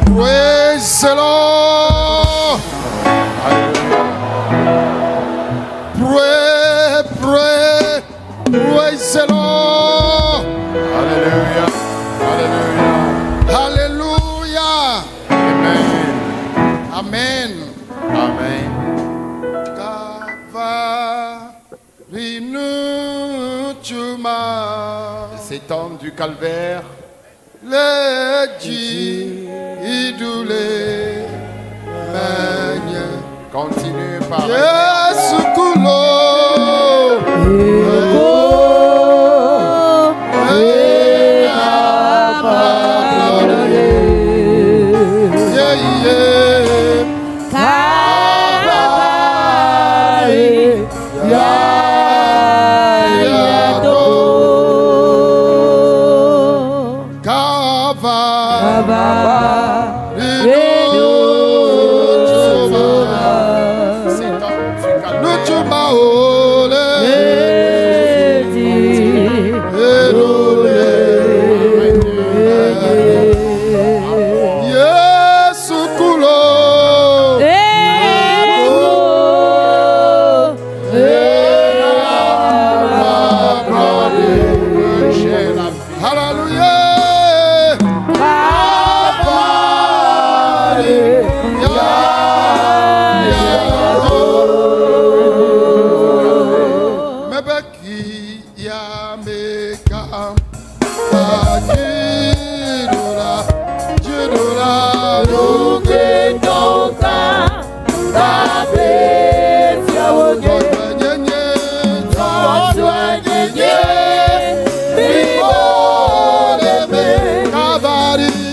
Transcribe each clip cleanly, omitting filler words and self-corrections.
Praise the Lord. Praise the Lord. Hallelujah. Hallelujah. Amen. Amen. Amen. Cet homme du calvaire, continue par Calvary,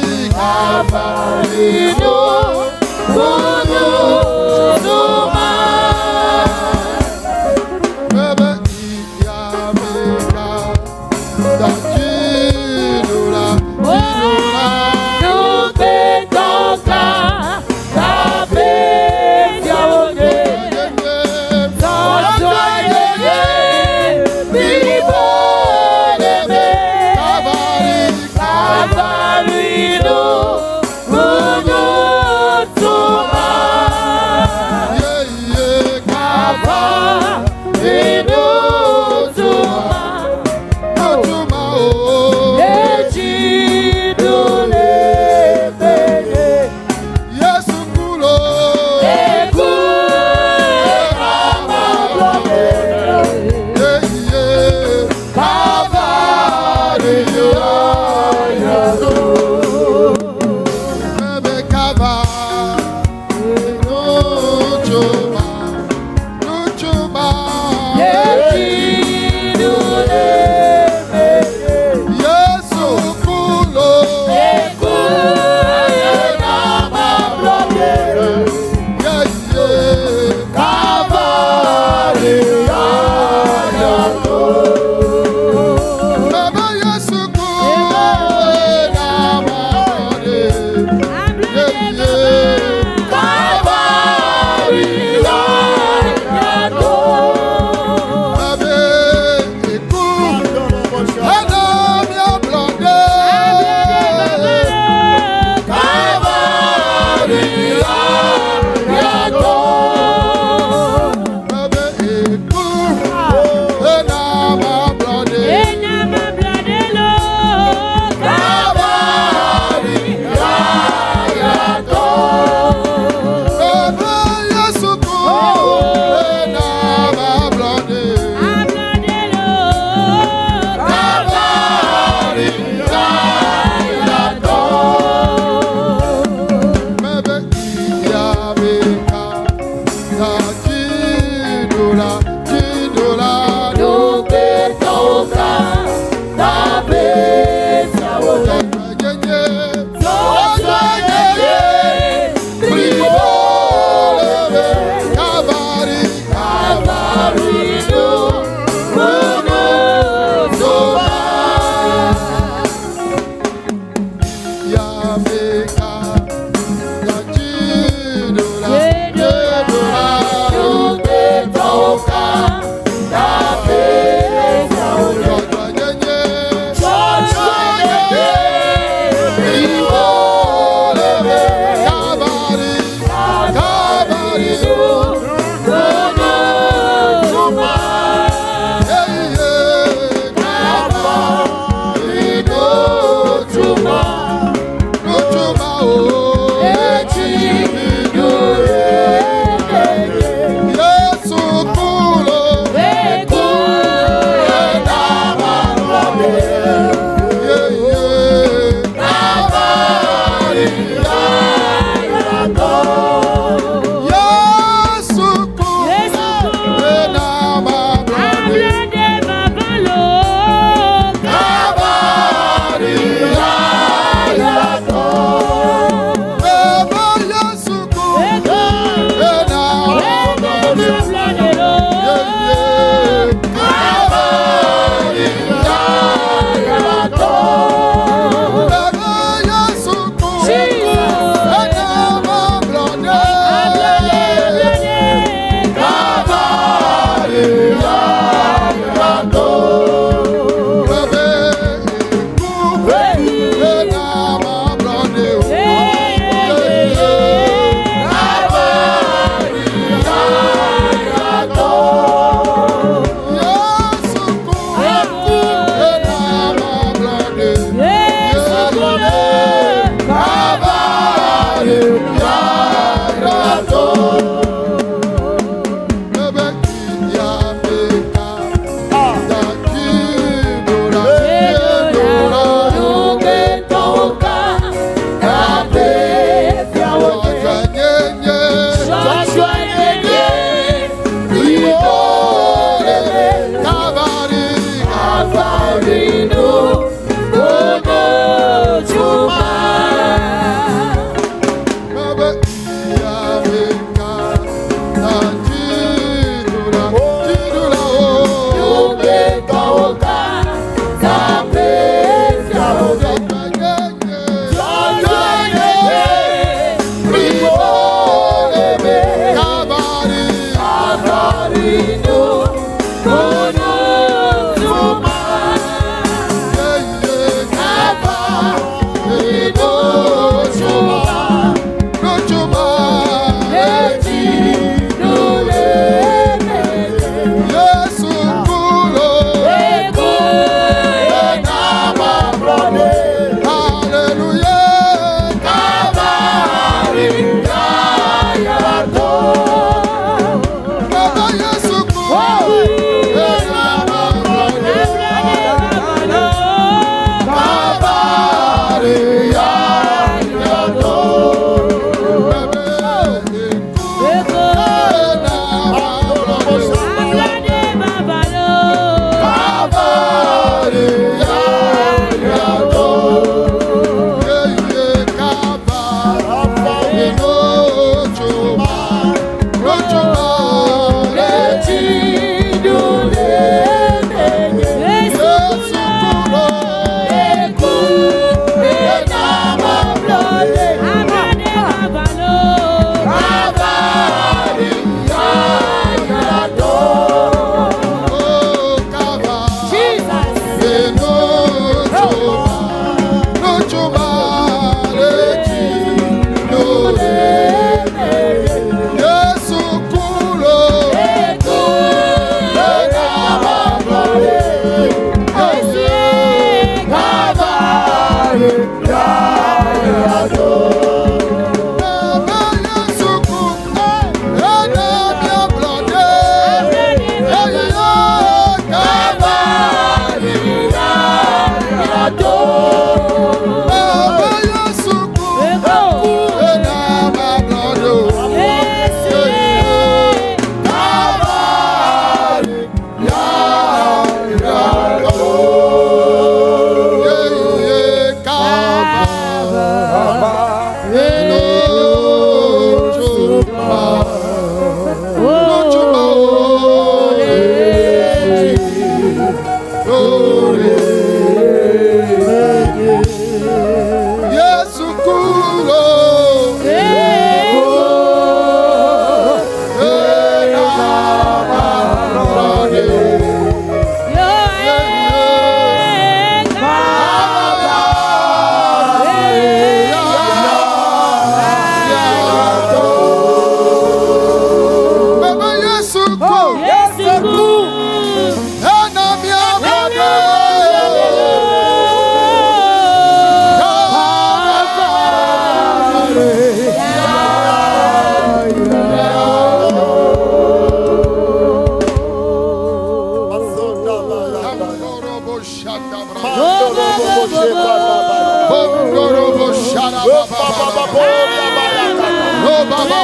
Oh, Baba,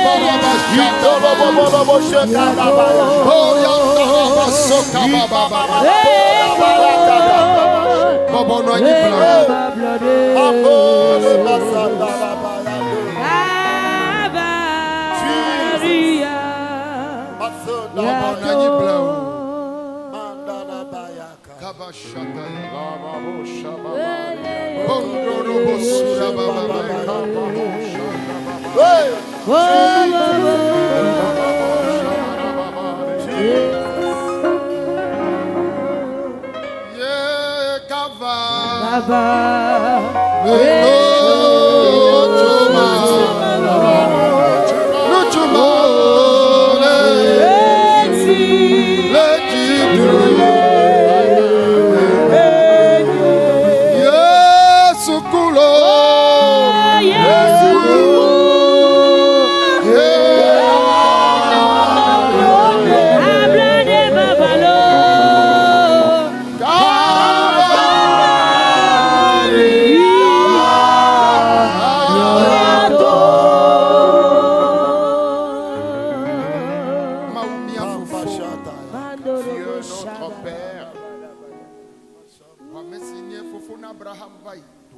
Baba, Shaka, oh, Yanda, Soka, Baba, Baba, no, you blow. Kaba Shaka, Bondoro, Sura, Baba, yeah, Kava,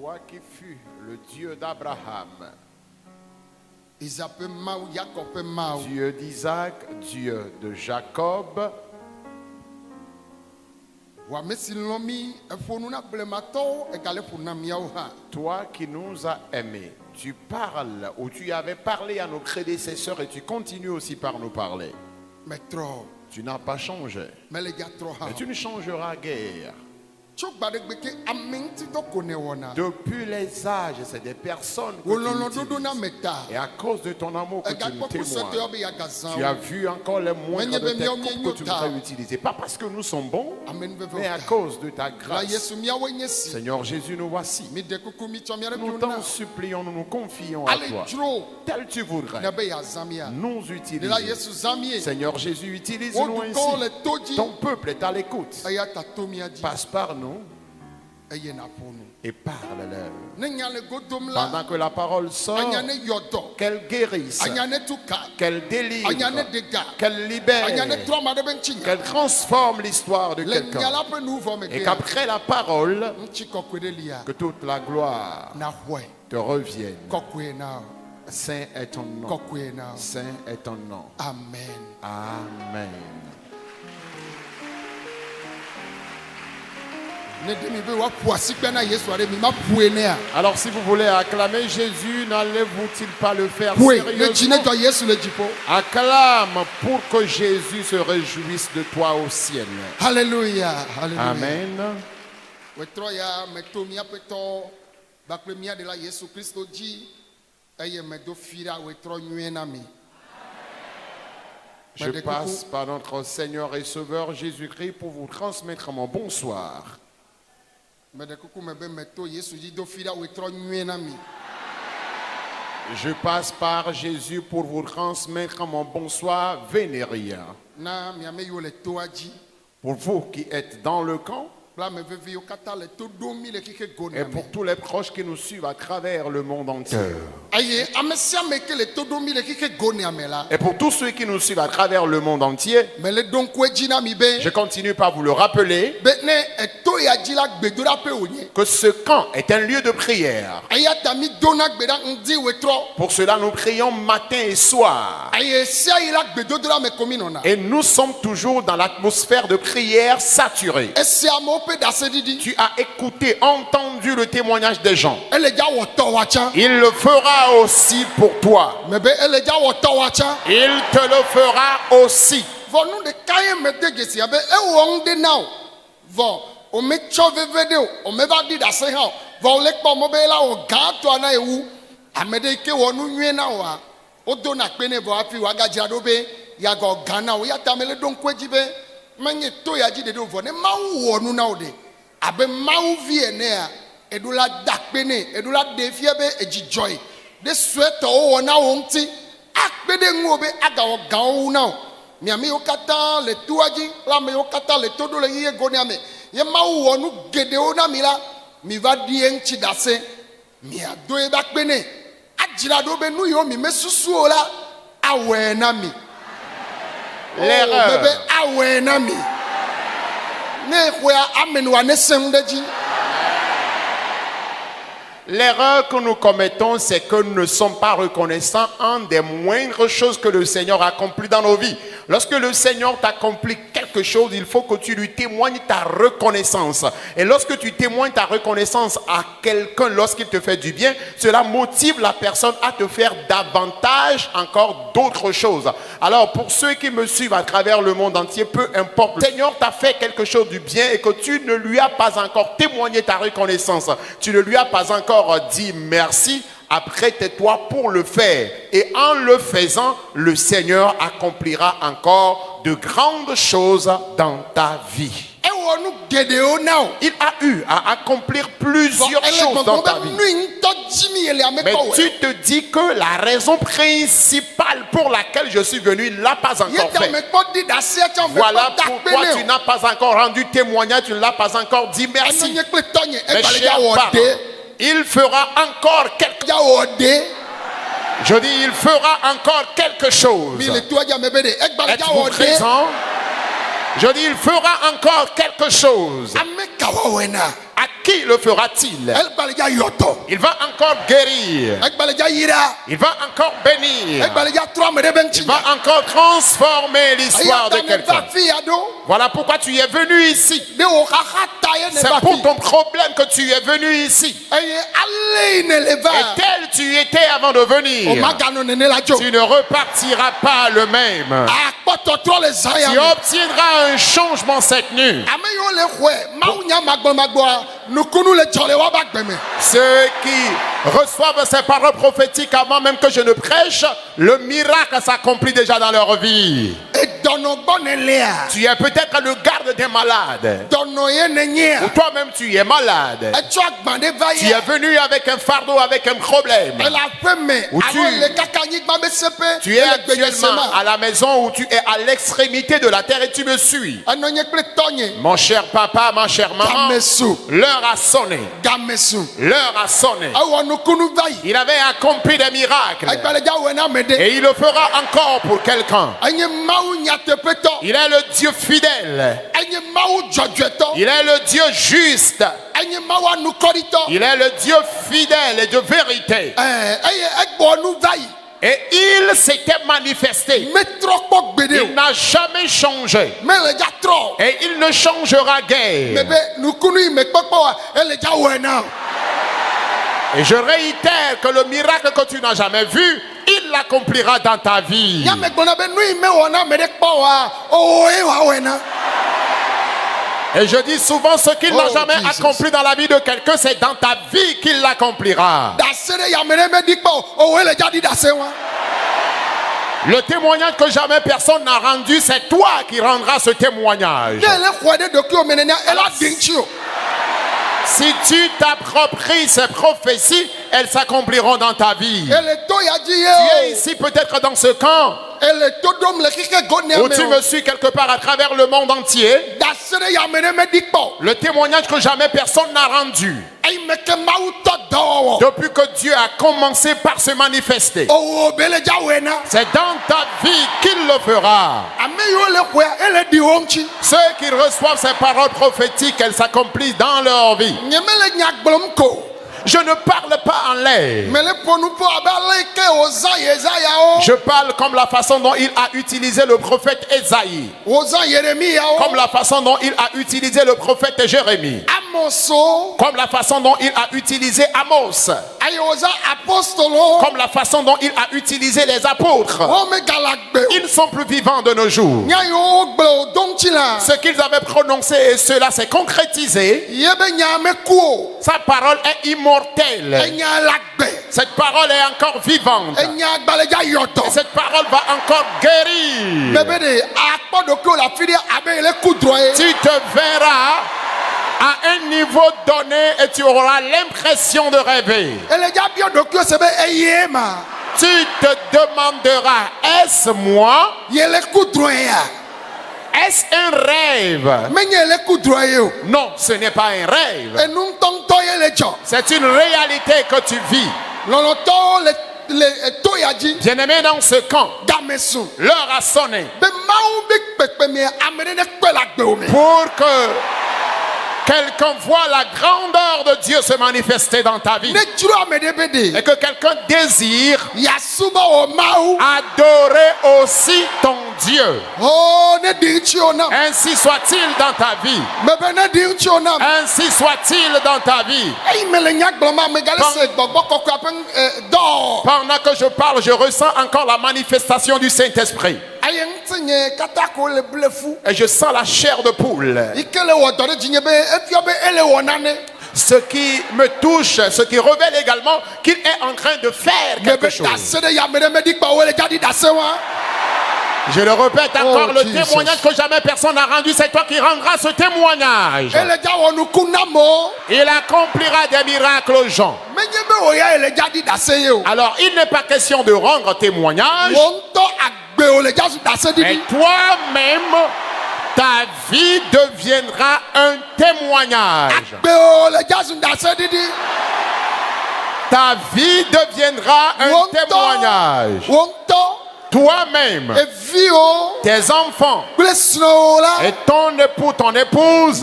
Toi qui fus le Dieu d'Abraham, Dieu d'Isaac, Dieu de Jacob, toi qui nous as aimés, tu parles ou tu avais parlé à nos prédécesseurs et tu continues aussi par nous parler. Tu n'as pas changé, mais tu ne changeras guère. Depuis les âges, c'est des personnes que tu utilises. Et à cause de ton amour que tu nous témoignes, tu as vu encore les moindres de tes coups que tu nous as utilisés. Pas parce que nous sommes bons, mais à cause de ta grâce. Seigneur Jésus, nous voici. Nous t'en supplions, nous nous confions à toi. Tel tu voudrais nous utiliser. Seigneur Jésus, utilise-nous ainsi. Ton peuple est à l'écoute. Passe par nous et parle-leur. Pendant que la parole sort, qu'elle guérisse, qu'elle délivre, qu'elle libère, qu'elle transforme l'histoire de quelqu'un. Et qu'après la parole, que toute la gloire te revienne. Saint est ton nom. Saint est ton nom. Amen. Amen. Alors si vous voulez acclamer Jésus, n'allez-vous-il pas le faire sérieusement? Acclame pour que Jésus se réjouisse de toi au ciel. Alléluia. Amen. Je passe par notre Seigneur et Sauveur Jésus-Christ pour vous transmettre mon bonsoir. Je passe par Jésus pour vous transmettre mon bonsoir vénérien. Pour vous qui êtes dans le camp, et pour tous les proches qui nous suivent à travers le monde entier. Et pour tous ceux qui nous suivent à travers le monde entier, je continue par vous le rappeler que ce camp est un lieu de prière. Pour cela, nous prions matin et soir. Et nous sommes toujours dans l'atmosphère de prière saturée. Tu as écouté, entendu le témoignage des gens. Il le fera aussi pour toi. Il te le fera aussi. Abe mau vie ne a edula dakpene edula defie be ejijoy de sweater o wona wonti akpede ngobe aga o gan na mi ami okata le tuaji la mi okata le todo le ye goni ame ye mau wonu gede o na mi la mi va die nchi dase mi ado e bakpene L'erreur que nous commettons, c'est que nous ne sommes pas reconnaissants en des moindres choses que le Seigneur accomplit dans nos vies. Lorsque le Seigneur t'accomplit quelque chose, il faut que tu lui témoignes ta reconnaissance. Et lorsque tu témoignes ta reconnaissance à quelqu'un, lorsqu'il te fait du bien, cela motive la personne à te faire davantage encore d'autres choses. Alors, pour ceux qui me suivent à travers le monde entier, peu importe, le Seigneur t'a fait quelque chose du bien et que tu ne lui as pas encore témoigné ta reconnaissance. Tu ne lui as pas encore dit merci. Après, tais-toi pour le faire. Et en le faisant, le Seigneur accomplira encore de grandes choses dans ta vie. Il a eu à accomplir plusieurs choses dans ta vie. Mais tu te dis que la raison principale pour laquelle je suis venu, il ne l'a pas encore fait. Voilà pourquoi tu n'as pas encore rendu témoignage, tu ne l'as pas encore dit merci. Mes chers parents, il fera encore quelque chose. Je dis, il fera encore quelque chose. Êtes-vous présent? Je dis, il fera encore quelque chose. À qui le fera-t-il? Il va encore guérir. Il va encore bénir. Il va encore transformer l'histoire de quelqu'un. Voilà pourquoi tu es venu ici. C'est pour ton problème que tu es venu ici. Et tel tu étais avant de venir, tu ne repartiras pas le même. Tu obtiendras un changement cette nuit. Ceux qui reçoivent ces paroles prophétiques avant même que je ne prêche, le miracle s'accomplit déjà dans leur vie. Tu es peut-être le garde des malades. Ou toi-même tu es malade. Tu es venu avec un fardeau, avec un problème. Ou tu es actuellement à la maison où tu es à l'extrémité de la terre et tu me suis. Mon cher papa, ma chère maman, l'heure a sonné. L'heure a sonné. Il avait accompli des miracles. Et il le fera encore pour quelqu'un. Il est le Dieu fidèle. Il est le Dieu juste. Il est le Dieu fidèle et de vérité. Et il s'était manifesté. Il n'a jamais changé. Et il ne changera guère. Et je réitère que le miracle que tu n'as jamais vu, il l'accomplira dans ta vie. Et je dis souvent, ce qu'il n'a jamais accompli dans la vie de quelqu'un, c'est dans ta vie qu'il l'accomplira. Le témoignage que jamais personne n'a rendu, c'est toi qui rendras ce témoignage. Si tu t'appropries ces prophéties, elles s'accompliront dans ta vie. Tu es ici peut-être dans ce camp, où tu me suis quelque part à travers le monde entier. Le témoignage que jamais personne n'a rendu, depuis que Dieu a commencé par se manifester, c'est dans ta vie qu'il le fera. Ceux qui reçoivent ces paroles prophétiques, elles s'accomplissent dans leur vie. Je ne parle pas en l'air. Je parle comme la façon dont il a utilisé le prophète Esaïe. Comme la façon dont il a utilisé le prophète Jérémie. Comme la façon dont il a utilisé Amos. Comme la façon dont il a utilisé les apôtres. Ils ne sont plus vivants de nos jours. Ce qu'ils avaient prononcé, et cela s'est concrétisé. Sa parole est immortelle. Cette parole est encore vivante. Et cette parole va encore guérir. Tu te verras à un niveau donné et tu auras l'impression de rêver. Tu te demanderas, est-ce moi? Est-ce un rêve? Non, ce n'est pas un rêve. C'est une réalité que tu vis. Bien-aimés, dans ce camp, l'heure a sonné pour que quelqu'un voit la grandeur de Dieu se manifester dans ta vie. Et que quelqu'un désire adorer aussi ton Dieu. Ainsi soit-il dans ta vie. Ainsi soit-il dans ta vie. Pendant que je parle, je ressens encore la manifestation du Saint-Esprit. Et je sens la chair de poule. Ce qui me touche, ce qui révèle également qu'il est en train de faire quelque chose. Je le répète encore, le témoignage que jamais personne n'a rendu, c'est toi qui rendras ce témoignage. Il accomplira des miracles aux gens. Alors, il n'est pas question de rendre témoignage. Mais toi-même, ta vie deviendra un témoignage. Ta vie deviendra un témoignage. Toi-même, tes enfants et ton époux, ton épouse,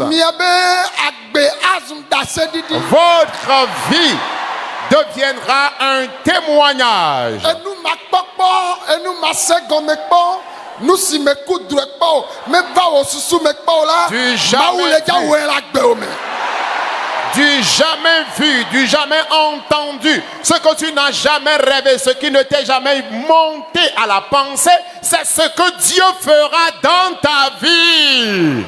votre vie deviendra un témoignage. Du jamais vu, du jamais entendu, ce que tu n'as jamais rêvé, ce qui ne t'est jamais monté à la pensée, c'est ce que Dieu fera dans ta vie.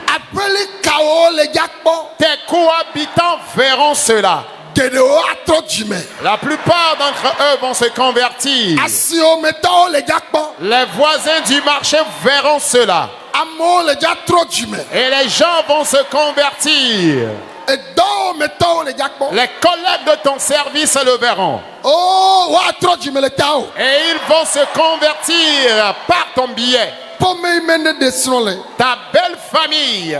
Tes cohabitants verront cela. La plupart d'entre eux vont se convertir. Les voisins du marché verront cela. Et les gens vont se convertir. Les collègues de ton service le verront. Et ils vont se convertir par ton biais. Ta belle famille,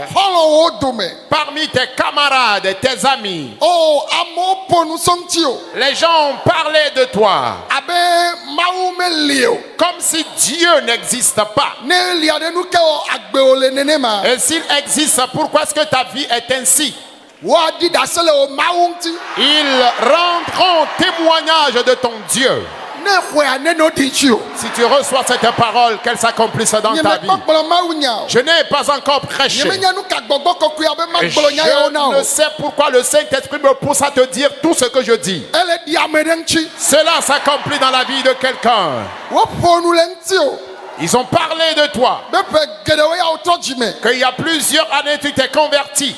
parmi tes camarades et tes amis, les gens ont parlé de toi comme si Dieu n'existe pas. Et s'il existe, pourquoi est-ce que ta vie est ainsi? Ils rendront témoignage de ton Dieu. Si tu reçois cette parole, qu'elle s'accomplisse dans ta vie. Je n'ai pas encore prêché. Et je ne sais pourquoi le Saint-Esprit me pousse à te dire tout ce que je dis. Cela s'accomplit dans la vie de quelqu'un. Ils ont parlé de toi. Qu'il y a plusieurs années, tu t'es converti.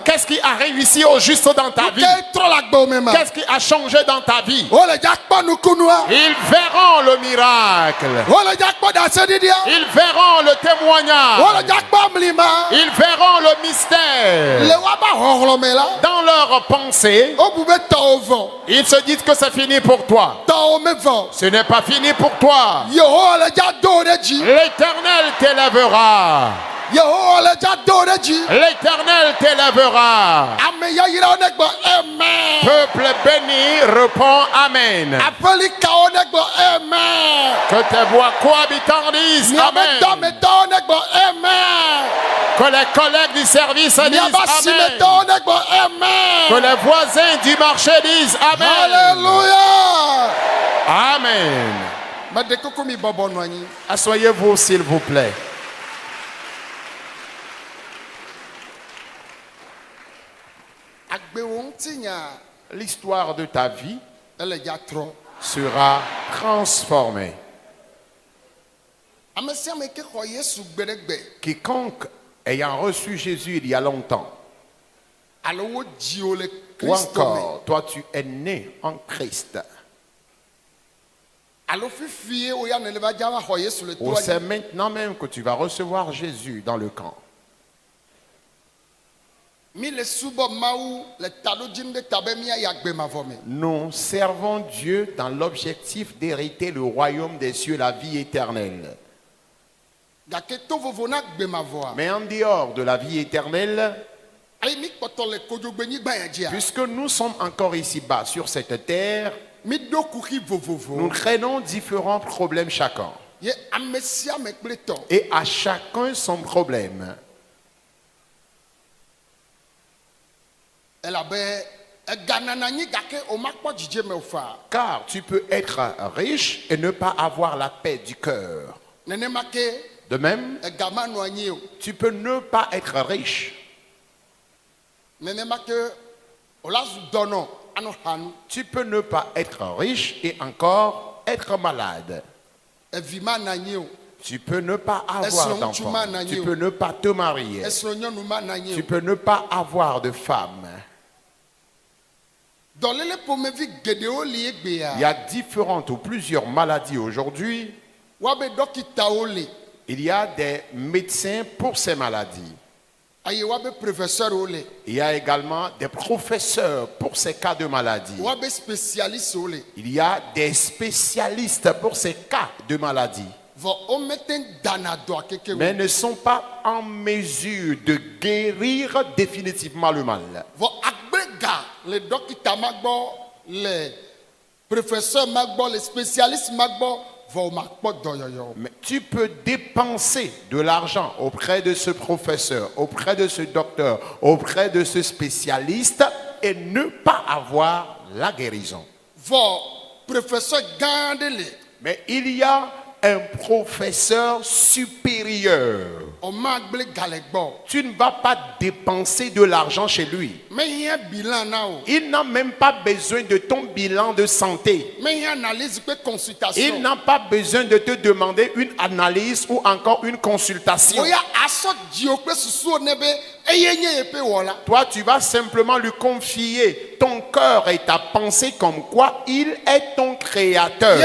Qu'est-ce qui a réussi au juste dans ta vie? Qu'est-ce qui a changé dans ta vie? Ils verront le miracle. Ils verront le témoignage. Ils verront le mystère. Dans leur pensée, ils se disent que c'est fini pour toi. Ce n'est pas fini pour toi. L'Éternel t'élèvera. L'Éternel t'élèvera. Peuple béni, répond Amen. Que tes voix cohabitants disent Amen. Que les collègues du service disent Amen. Que les voisins du marché disent Amen. Alléluia. Amen. Asseyez-vous s'il vous plaît. L'histoire de ta vie sera transformée. Quiconque ayant reçu Jésus il y a longtemps, ou encore toi tu es né en Christ, ou c'est maintenant même que tu vas recevoir Jésus dans le camp. Nous servons Dieu dans l'objectif d'hériter le royaume des cieux, la vie éternelle. Mais en dehors de la vie éternelle, puisque nous sommes encore ici-bas sur cette terre, Nous traînons différents problèmes chacun. Et à chacun son problème. Car tu peux être riche et ne pas avoir la paix du cœur. De même, tu peux ne pas être riche. Tu peux ne pas être riche et encore être malade. Tu peux ne pas avoir d'enfant. Tu peux ne pas te marier. Tu peux ne pas avoir de femme. Il y a différentes ou plusieurs maladies aujourd'hui. Il y a des médecins pour ces maladies. Il y a également des professeurs pour ces cas de maladie. Il y a des spécialistes pour ces cas de maladie. Mais ne sont pas en mesure de guérir définitivement le mal. Les docteurs les professeurs les spécialistes mais tu peux dépenser de l'argent auprès de ce professeur, auprès de ce docteur, auprès de ce spécialiste et ne pas avoir la guérison. Mais il y a un professeur supérieur. Tu ne vas pas dépenser de l'argent chez lui. Il n'a même pas besoin de ton bilan de santé. Il n'a pas besoin de te demander une analyse ou encore une consultation. Toi, tu vas simplement lui confier ton cœur et ta pensée comme quoi il est ton créateur.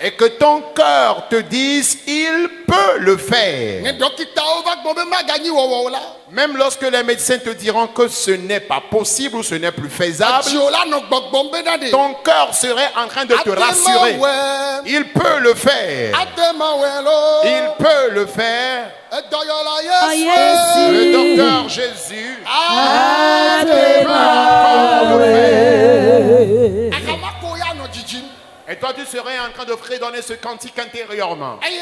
Et que ton cœur te dise il peut le faire. Même lorsque les médecins te diront que ce n'est pas possible ou ce n'est plus faisable, ton cœur serait en train de te rassurer. Il peut le faire. Il peut le faire. Le docteur Jésus et toi tu serais en train de fredonner ce cantique intérieurement. Et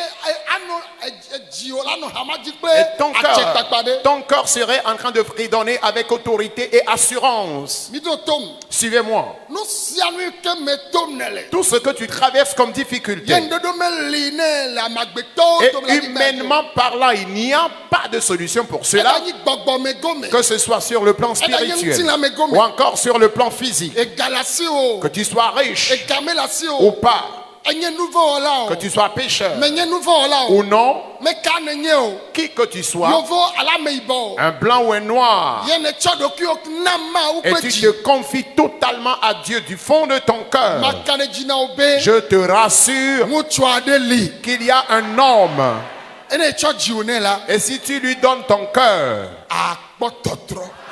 ton cœur serait en train de fredonner avec autorité et assurance. Suivez-moi. Tout ce que tu traverses comme difficulté. Et humainement parlant, il n'y a pas de solution pour cela. Que ce soit sur le plan spirituel ou encore sur le plan physique. Que tu sois riche ou pas, que tu sois pécheur ou non, qui que tu sois, un blanc ou un noir, et tu te confies totalement à Dieu du fond de ton cœur, je te rassure qu'il y a un homme, et si tu lui donnes ton cœur,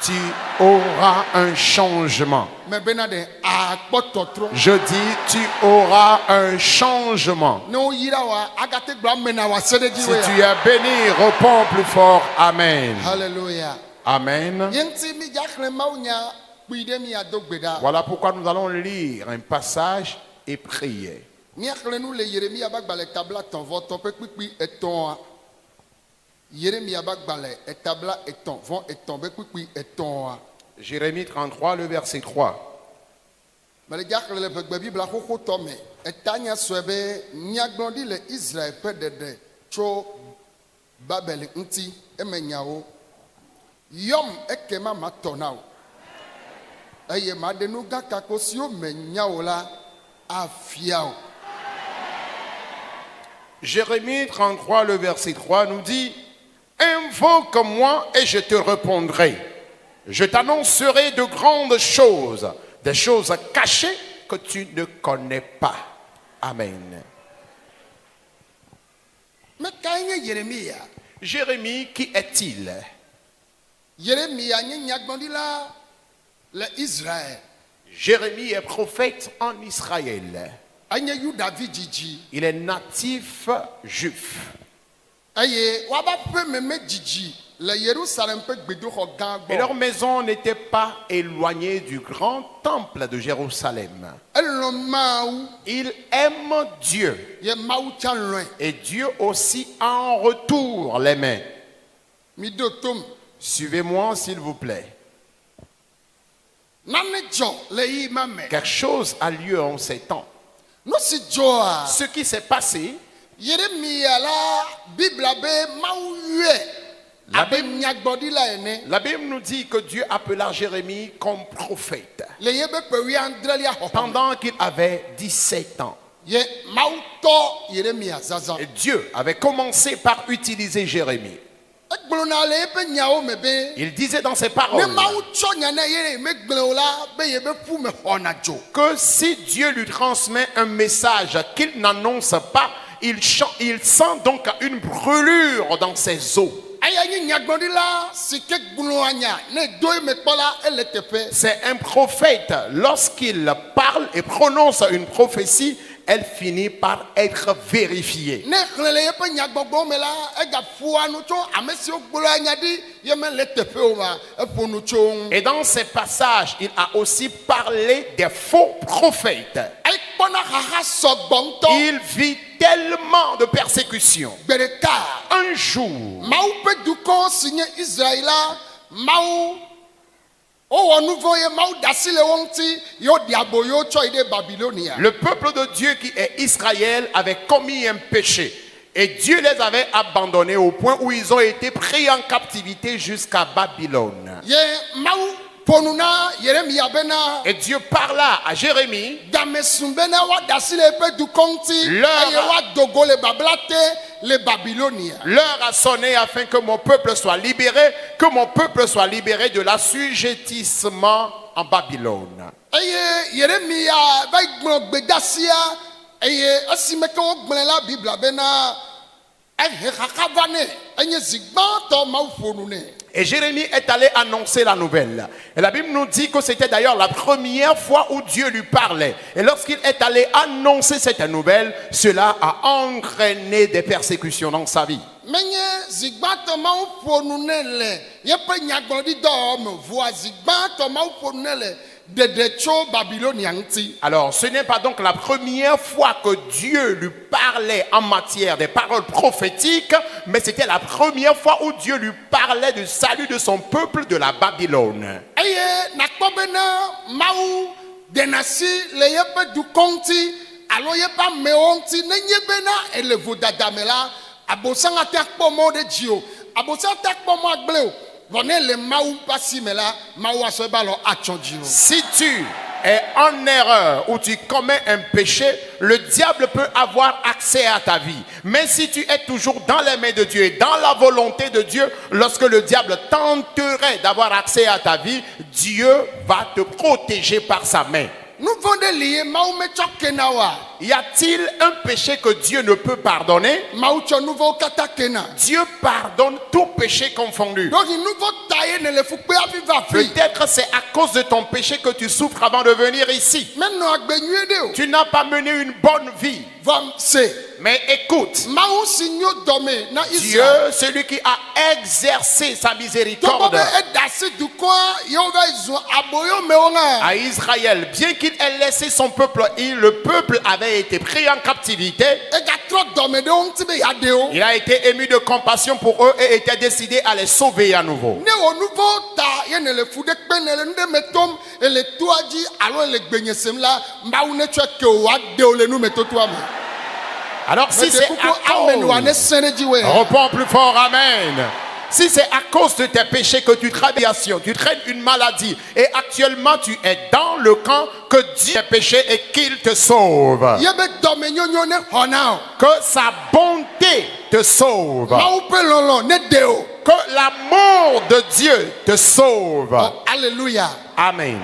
tu auras un changement. Je dis, tu auras un changement. Si tu es béni, réponds plus fort. Amen. Alléluia. Amen. Voilà pourquoi nous allons lire un passage et prier. Jérémie 33, le verset 3. Jérémie 33, le verset 3 nous dit: invoque-moi et je te répondrai. Je t'annoncerai de grandes choses, des choses cachées que tu ne connais pas. Amen. Jérémie, qui est-il? Jérémie est prophète en Israël. Il est natif juif. Et leur maison n'était pas éloignée du grand temple de Jérusalem. Ils aiment Dieu. Et Dieu aussi en retour l'aimait. Suivez-moi s'il vous plaît. Quelque chose a lieu en ces temps. Ce qui s'est passé, la Bible nous dit que Dieu appela Jérémie comme prophète pendant qu'il avait 17 ans. Et Dieu avait commencé par utiliser Jérémie. Il disait dans ses paroles que si Dieu lui transmet un message qu'il n'annonce pas, il sent donc une brûlure dans ses os. C'est un prophète, lorsqu'il parle et prononce une prophétie, elle finit par être vérifiée. Et dans ces passages, il a aussi parlé des faux prophètes. Il vit tellement de persécutions. Un jour, le peuple de Dieu qui est Israël avait commis un péché. Et Dieu les avait abandonnés au point où ils ont été pris en captivité jusqu'à Babylone. Et Dieu parla à Jérémie l'heure a sonné afin que mon peuple soit libéré, de l'assujettissement en Babylone. Et Jérémie est allé annoncer la nouvelle. Et la Bible nous dit que c'était d'ailleurs la première fois où Dieu lui parlait. Et lorsqu'il est allé annoncer cette nouvelle, cela a entraîné des persécutions dans sa vie. Alors, ce n'est pas donc la première fois que Dieu lui parlait en matière des paroles prophétiques, mais c'était la première fois où Dieu lui parlait du salut de son peuple de la Babylone. Si tu es en erreur ou tu commets un péché, le diable peut avoir accès à ta vie. Mais si tu es toujours dans les mains de Dieu et dans la volonté de Dieu, lorsque le diable tenterait d'avoir accès à ta vie, Dieu va te protéger par sa main. Y a-t-il un péché que Dieu ne peut pardonner? Dieu pardonne tout péché confondu. Peut-être c'est à cause de ton péché que tu souffres avant de venir ici. Tu n'as pas mené une bonne vie. Mais écoute, Dieu, celui qui a exercé sa miséricorde à Israël, bien qu'il ait laissé son peuple, le peuple avait été pris en captivité. Il a été ému de compassion pour eux et était décidé à les sauver à nouveau. Alors si c'est à cause, reprends plus fort, amen. Si c'est à cause de tes péchés que tu traînes une maladie et actuellement tu es dans le camp, que Dieu tes péchés et qu'il te sauve. Que sa bonté te sauve. Que l'amour de Dieu te sauve. Oh, alléluia. Amen.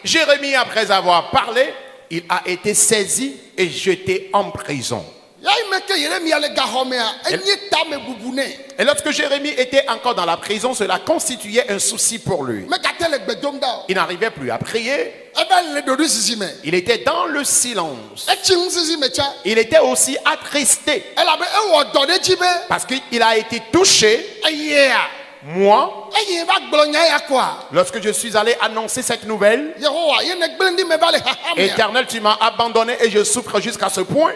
Jérémie, après avoir parlé, il a été saisi et jeté en prison. Et lorsque Jérémie était encore dans la prison, cela constituait un souci pour lui. Il n'arrivait plus à prier. Il était dans le silence. Il était aussi attristé. Parce qu'il a été touché. Moi, lorsque je suis allé annoncer cette nouvelle, Éternel, tu m'as abandonné et je souffre jusqu'à ce point.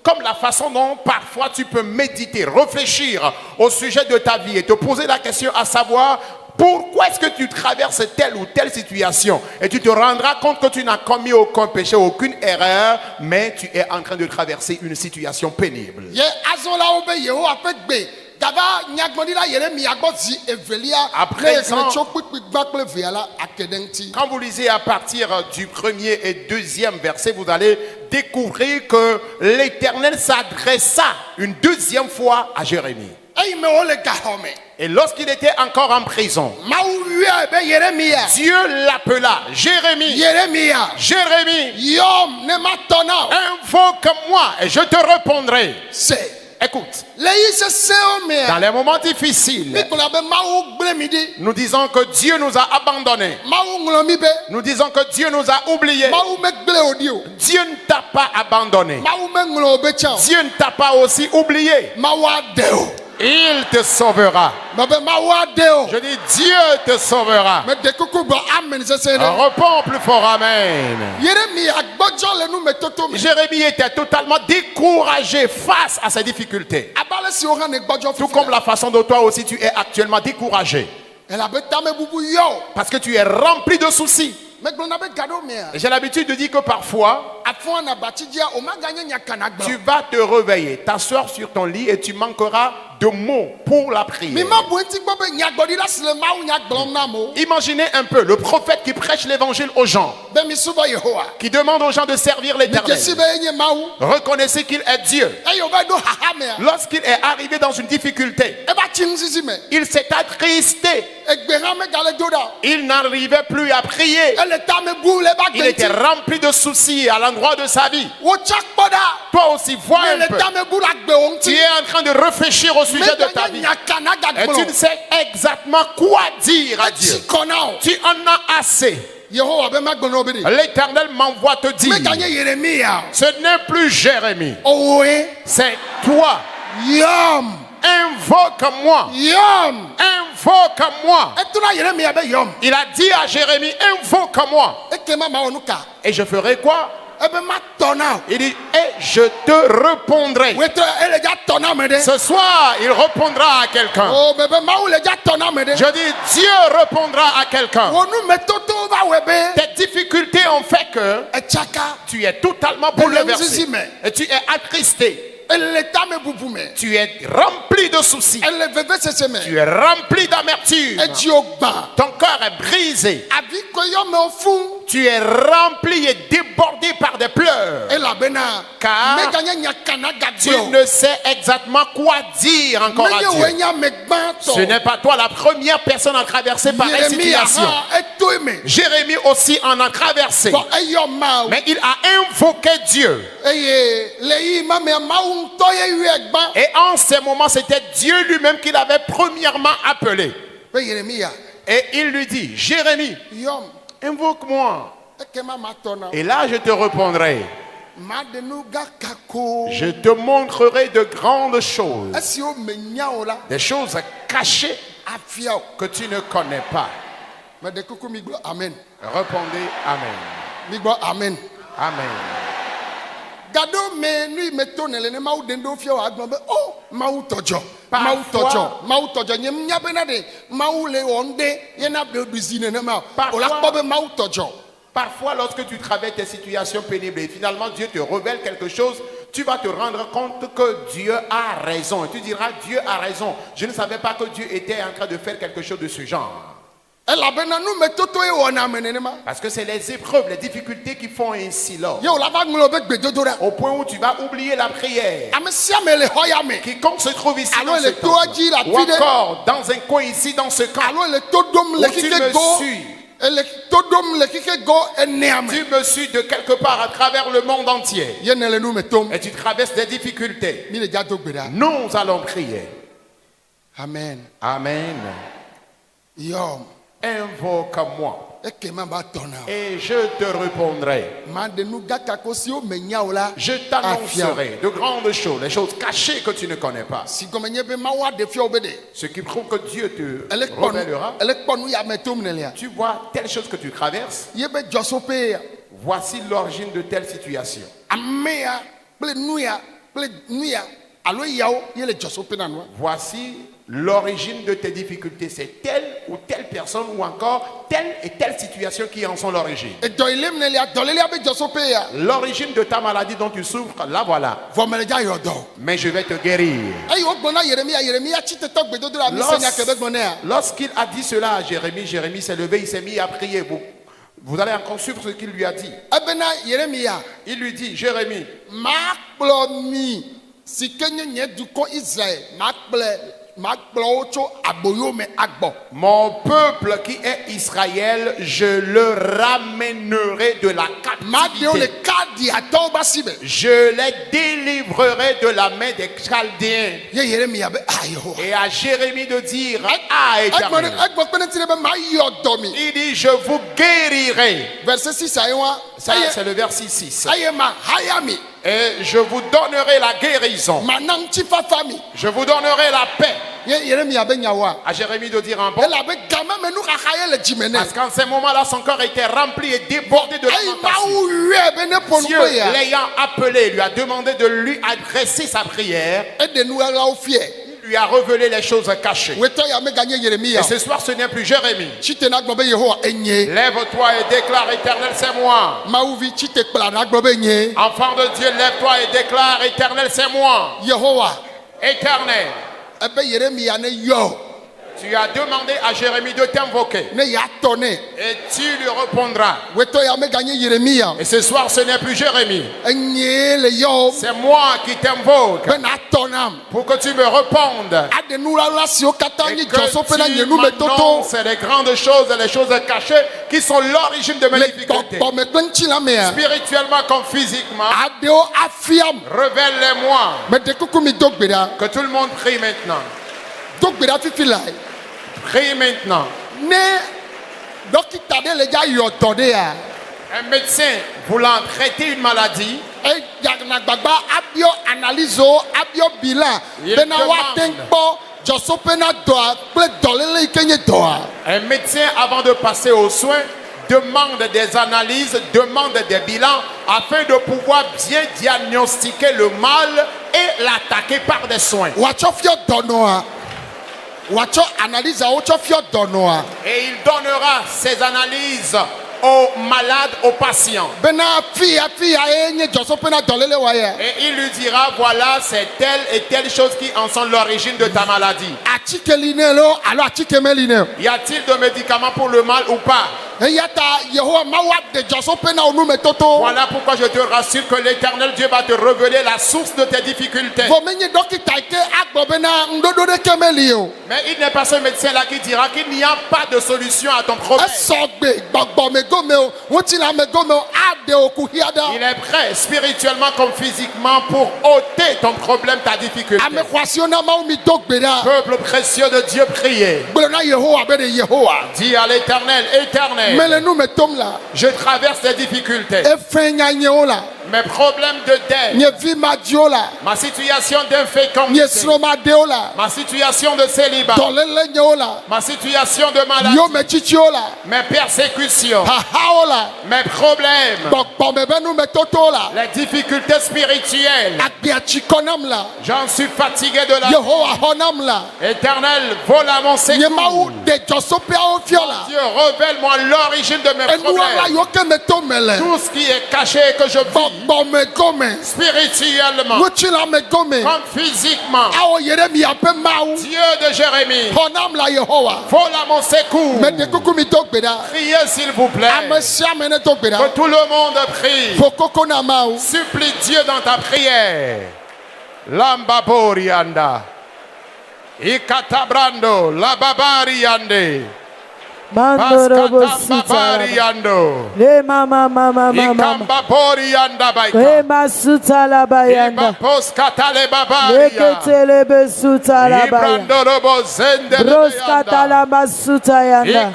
Comme la façon dont parfois tu peux méditer, réfléchir au sujet de ta vie et te poser la question à savoir pourquoi est-ce que tu traverses telle ou telle situation, et tu te rendras compte que tu n'as commis aucun péché, aucune erreur, mais tu es en train de traverser une situation pénible. Quand vous lisez à partir du 1er et 2e verset, vous allez découvrir que l'Éternel s'adressa une deuxième fois à Jérémie. Et lorsqu'il était encore en prison, Dieu l'appela. Jérémie, Jérémie, invoque-moi et je te répondrai. Écoute, dans les moments difficiles, nous disons que Dieu nous a abandonnés. Nous disons que Dieu nous a oubliés. Dieu ne t'a pas abandonné. Dieu ne t'a pas aussi oublié. Il te sauvera. Je dis Dieu te sauvera. Réponds plus fort, amen. Jérémie était totalement découragé face à ses difficultés. Tout comme la façon dont toi aussi tu es actuellement découragé. Parce que tu es rempli de soucis. J'ai l'habitude de dire que parfois, tu vas te réveiller, t'asseoir sur ton lit et tu manqueras de mots pour la prière. Imaginez un peu le prophète qui prêche l'évangile aux gens, qui demande aux gens de servir l'Éternel. Reconnaissez qu'il est Dieu. Lorsqu'il est arrivé dans une difficulté, il s'est attristé. Il n'arrivait plus à prier. Il était rempli de soucis à l'endroit de sa vie. Toi aussi, vois un peu. Tu es en train de réfléchir au sujet de ta vie. Et tu ne sais exactement quoi dire à Dieu. Tu en as assez. L'Éternel m'envoie te dire, ce n'est plus Jérémie, c'est toi. Invoque-moi. Invoque-moi. Il a dit à Jérémie, invoque-moi. Et je ferai quoi? Il dit, et je te répondrai. Ce soir, il répondra à quelqu'un. Je dis, Dieu répondra à quelqu'un. Tes difficultés ont fait que tu es totalement bouleversé. Et tu es attristé. Tu es rempli de soucis. Tu es rempli d'amertume. Ton cœur est brisé. Tu es rempli et débordé par des pleurs. Car tu ne sais exactement quoi dire encore à Dieu. Ce n'est pas toi la première personne à traverser par une situation. Jérémie aussi en a traversé. Mais il a invoqué Dieu. Et en ces moments, c'était Dieu lui-même qui l'avait premièrement appelé. Et il lui dit, Jérémie, invoque-moi. Et là, je te répondrai. Je te montrerai de grandes choses. Des choses cachées que tu ne connais pas. Amen. Répondez Amen. Amen. Amen. Parfois, lorsque tu traverses tes situations pénibles et finalement Dieu te révèle quelque chose, tu vas te rendre compte que Dieu a raison. Et tu diras, Dieu a raison. Je ne savais pas que Dieu était en train de faire quelque chose de ce genre. Parce que c'est les épreuves, les difficultés qui font ainsi l'homme. Au point où tu vas oublier la prière. Quiconque se trouve ici dans ce temple, ou encore dans un coin ici dans ce camp, où tu me suis. Tu me suis de quelque part à travers le monde entier. Et tu traverses des difficultés. Nous allons prier. Amen. Amen. Invoque-moi. Et je te répondrai. Je t'annoncerai de grandes choses, les choses cachées que tu ne connais pas. Ce qui prouve que Dieu te révélera. Tu vois telle chose que tu traverses. Voici l'origine de telle situation. Voici l'origine de tes difficultés. C'est telle ou telle personne ou encore telle et telle situation qui en sont l'origine. L'origine de ta maladie dont tu souffres, la voilà. Mais je vais te guérir. Lorsqu'il a dit cela à Jérémie, Jérémie s'est levé, il s'est mis à prier. Vous allez encore suivre ce qu'il lui a dit. Il lui dit, Jérémie, mon peuple qui est Israël, je le ramènerai de la captivité. Je les délivrerai de la main des Chaldéens. Et à Jérémie de dire, ah, Éternel. Il dit, je vous guérirai. Verset 6, ça, c'est le verset 6. Et je vous donnerai la guérison. Je vous donnerai la paix. À Jérémie de dire un bon. Parce qu'en ce moment-là, son corps était rempli et débordé de lamentation. Dieu, l'ayant appelé, lui a demandé de lui adresser sa prière. Lui a révélé les choses cachées. Et ce soir, ce n'est plus Jérémie. Lève-toi et déclare, Éternel, c'est moi. Enfant de Dieu, lève-toi et déclare, Éternel, c'est moi. Éternel. Tu as demandé à Jérémie de t'invoquer. Et tu lui répondras. Et ce soir, ce n'est plus Jérémie. C'est moi qui t'invoque. Pour que tu me répondes. Et que tu m'annonces les grandes choses, les choses cachées qui sont l'origine de mes difficultés. Spirituellement comme physiquement. Révèle-les-moi. Que tout le monde prie maintenant. Prie maintenant. Un médecin voulant traiter une maladie, un médecin avant de passer aux soins demande des analyses, demande des bilans afin de pouvoir bien diagnostiquer le mal et l'attaquer par des soins. Et il donnera ses analyses aux malades, aux patients. Et il lui dira, voilà, c'est telle et telle chose qui en sont l'origine de ta maladie. Y a-t-il de médicaments pour le mal ou pas? Voilà pourquoi je te rassure que l'Éternel Dieu va te révéler la source de tes difficultés. Mais il n'est pas ce médecin-là qui dira qu'il n'y a pas de solution à ton problème. Il est prêt spirituellement comme physiquement pour ôter ton problème, ta difficulté. Peuple précieux de Dieu, priez. Dis à l'Éternel, Éternel, je traverse des difficultés. Mes problèmes de dette, ma situation d'infécondité, ma situation de célibat, ma situation de maladie, mes persécutions, mes problèmes, les difficultés spirituelles. J'en suis fatigué de la vie. Éternel, voilà mon secours. Dieu, révèle-moi l'origine de mes problèmes. Tout ce qui est caché et que je vis. spirituellement, comme physiquement. Dieu de Jérémie, voilà mon secours. Priez s'il vous plaît. Que tout le monde prie. Supplie Dieu dans ta prière. Lamba Borianda. Ikatabrando. La Babariande. Mandorobo Sutariando. Le mama mama mama. Le masuta la bayanda. Le ketele besuta la bayanda. Broskata la masuta yanda.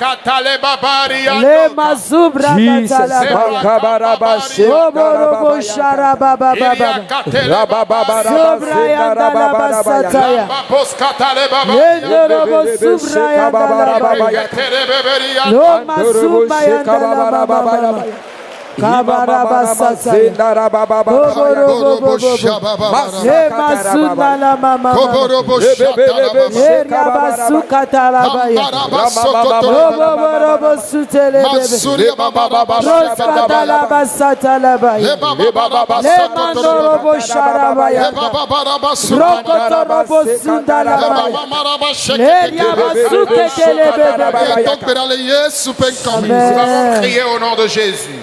Le mazubra katala bayanda. Oborobo sharaba baba baba. Sobra yanda la basata ya. Le dorobo subra yanda la bayanda. No masumba yanda la mama. Kabarabasata Masuna la mama Basuka la baya Robo sutele Roskata la basata la baya Le mando robo sharabaya Rokoto robo sunda la baya Le yabasuke telebe Nous avons crié au nom de Jésus.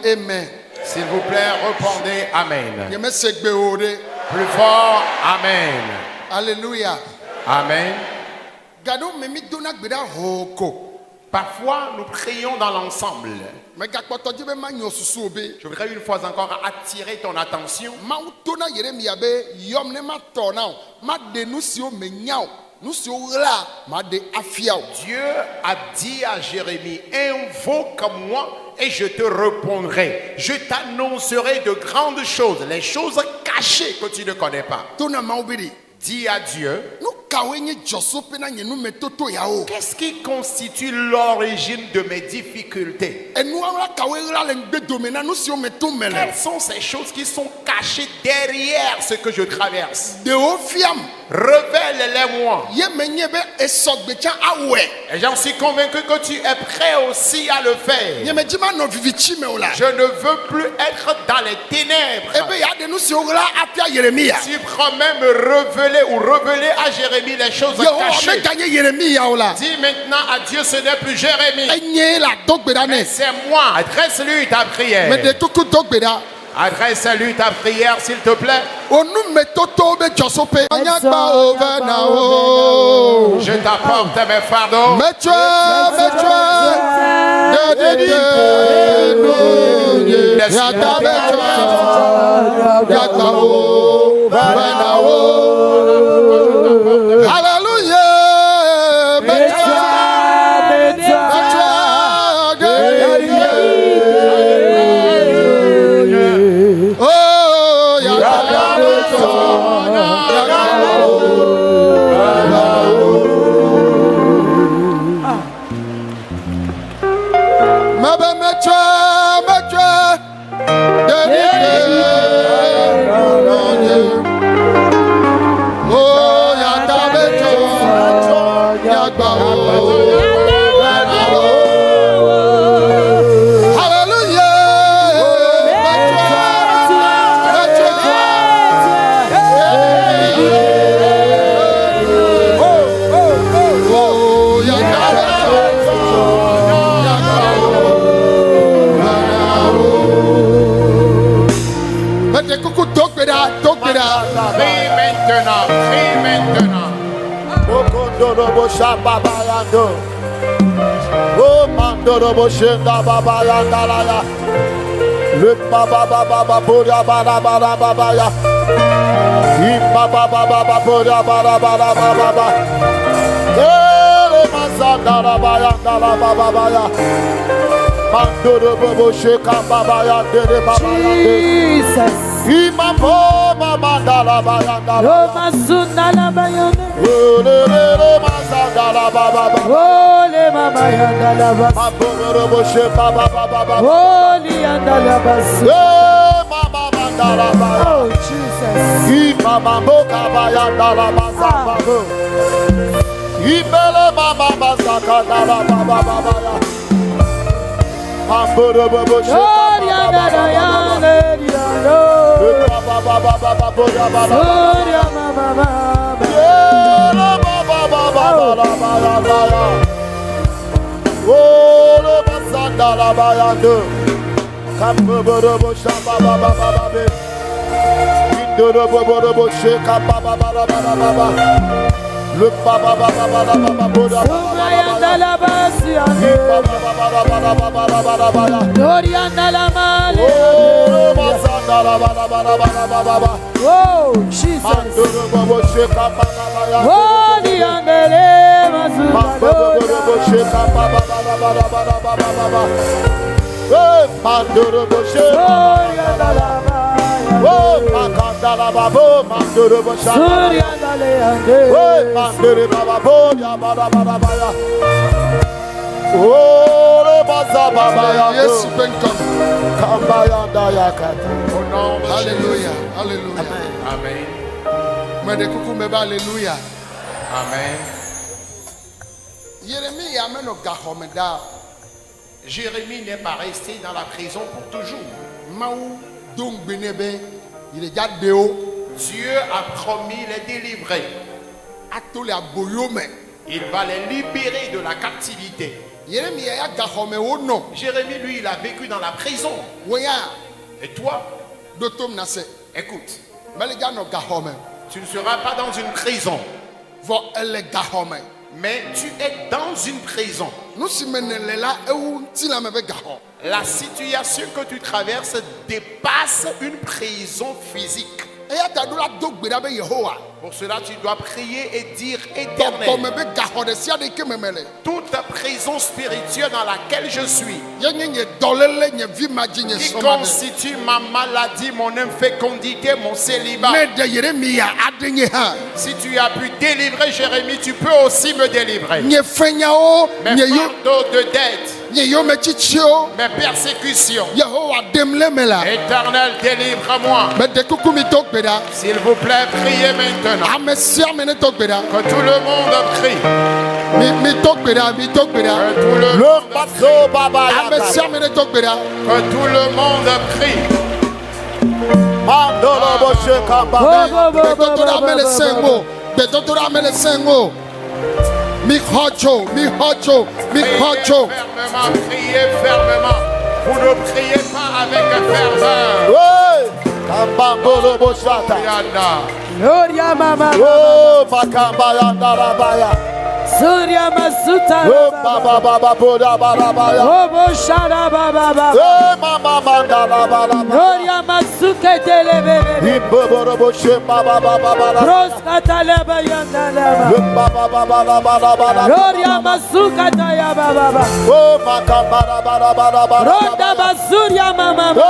Amen. S'il vous plaît, répondez Amen. Plus fort, Amen. Alléluia. Amen. Parfois, nous prions dans l'ensemble. Je voudrais une fois encore attirer ton attention. Dieu a dit à Jérémie, invoque-moi et je te répondrai. Je t'annoncerai de grandes choses, les choses cachées que tu ne connais pas. Dis à Dieu, qu'est-ce qui constitue l'origine de mes difficultés? Quelles sont ces choses qui sont cachées derrière ce que je traverse? Révèle-les-moi. Et j'en suis convaincu que tu es prêt aussi à le faire. Je ne veux plus être dans les ténèbres. Tu promets me révéler ou révéler à Jérémie les choses cachées. Dis maintenant à Dieu, ce n'est plus Jérémie, mais c'est moi. Adresse-lui ta prière. Adresse-lui ta prière, s'il te plaît. Je t'apporte mes fardeaux. Oh mandorobo shenda baba ya dalaya. Le baba baba boya baba baba ya. Imba baba baba boya baba baba. Le mazanda baba ya dalaba baba ya. Mandorobo sheka baba ya dere baba ya. Jesus. Imba baba mandala baba ya dalaba. Roma sundala bayone. Le mazanda baba baba. Holy mama yanda baba. Mandorobo sheka baba baba. Holy yanda baba. Mama mandala baba. Oh Jesus. Mama boka baya dalaba baba. Ibele mama basaka dalaba baba baba. Mandorobo sheka baba. Le baba baba baba baba boda oh Jesus oh, Makandala Babo, Manduru Boshaya, oh, Manduru Babo, Yabada Bada, oh, Baza Baba, Yes, Benton. Kambayanda Yakata. Alléluia, alléluia. Amen. Alléluia. Amen. Jérémie n'est pas resté dans la prison pour toujours. Dieu a promis les délivrer. Il va les libérer de la captivité. Jérémie, lui, il a vécu dans la prison. Et toi, écoute, tu ne seras pas dans une prison, mais tu es dans une prison. La situation que tu traverses dépasse une prison physique. Pour cela, tu dois prier et dire Éternel, toute prison spirituelle dans laquelle je suis, qui constitue ma maladie, mon infécondité, mon célibat. Si tu as pu délivrer Jérémie, tu peux aussi me délivrer. Mes fardeaux de dette, mes persécutions. Éternel, délivre-moi. S'il vous plaît, priez maintenant. Que tout le monde prie. Que tout le monde prie. Priez fermement. Vous ne priez pas avec ferveur. Gloria mama. Oh, Makambaya Darabaya. Surya Masuta. Oh, Baba Baba Boda Barabaya. Oh, Boshara Baba. Oh, Mama Mandala Baba. Gloria Masuke Telebe. Iboboro Boshe Baba Baba. Proskata Leba Yandalaba. Baba Baba Baba. Gloria Masuka Taya Baba. Oh, Makambara Baba. Ronda Basuria Mama. Oh,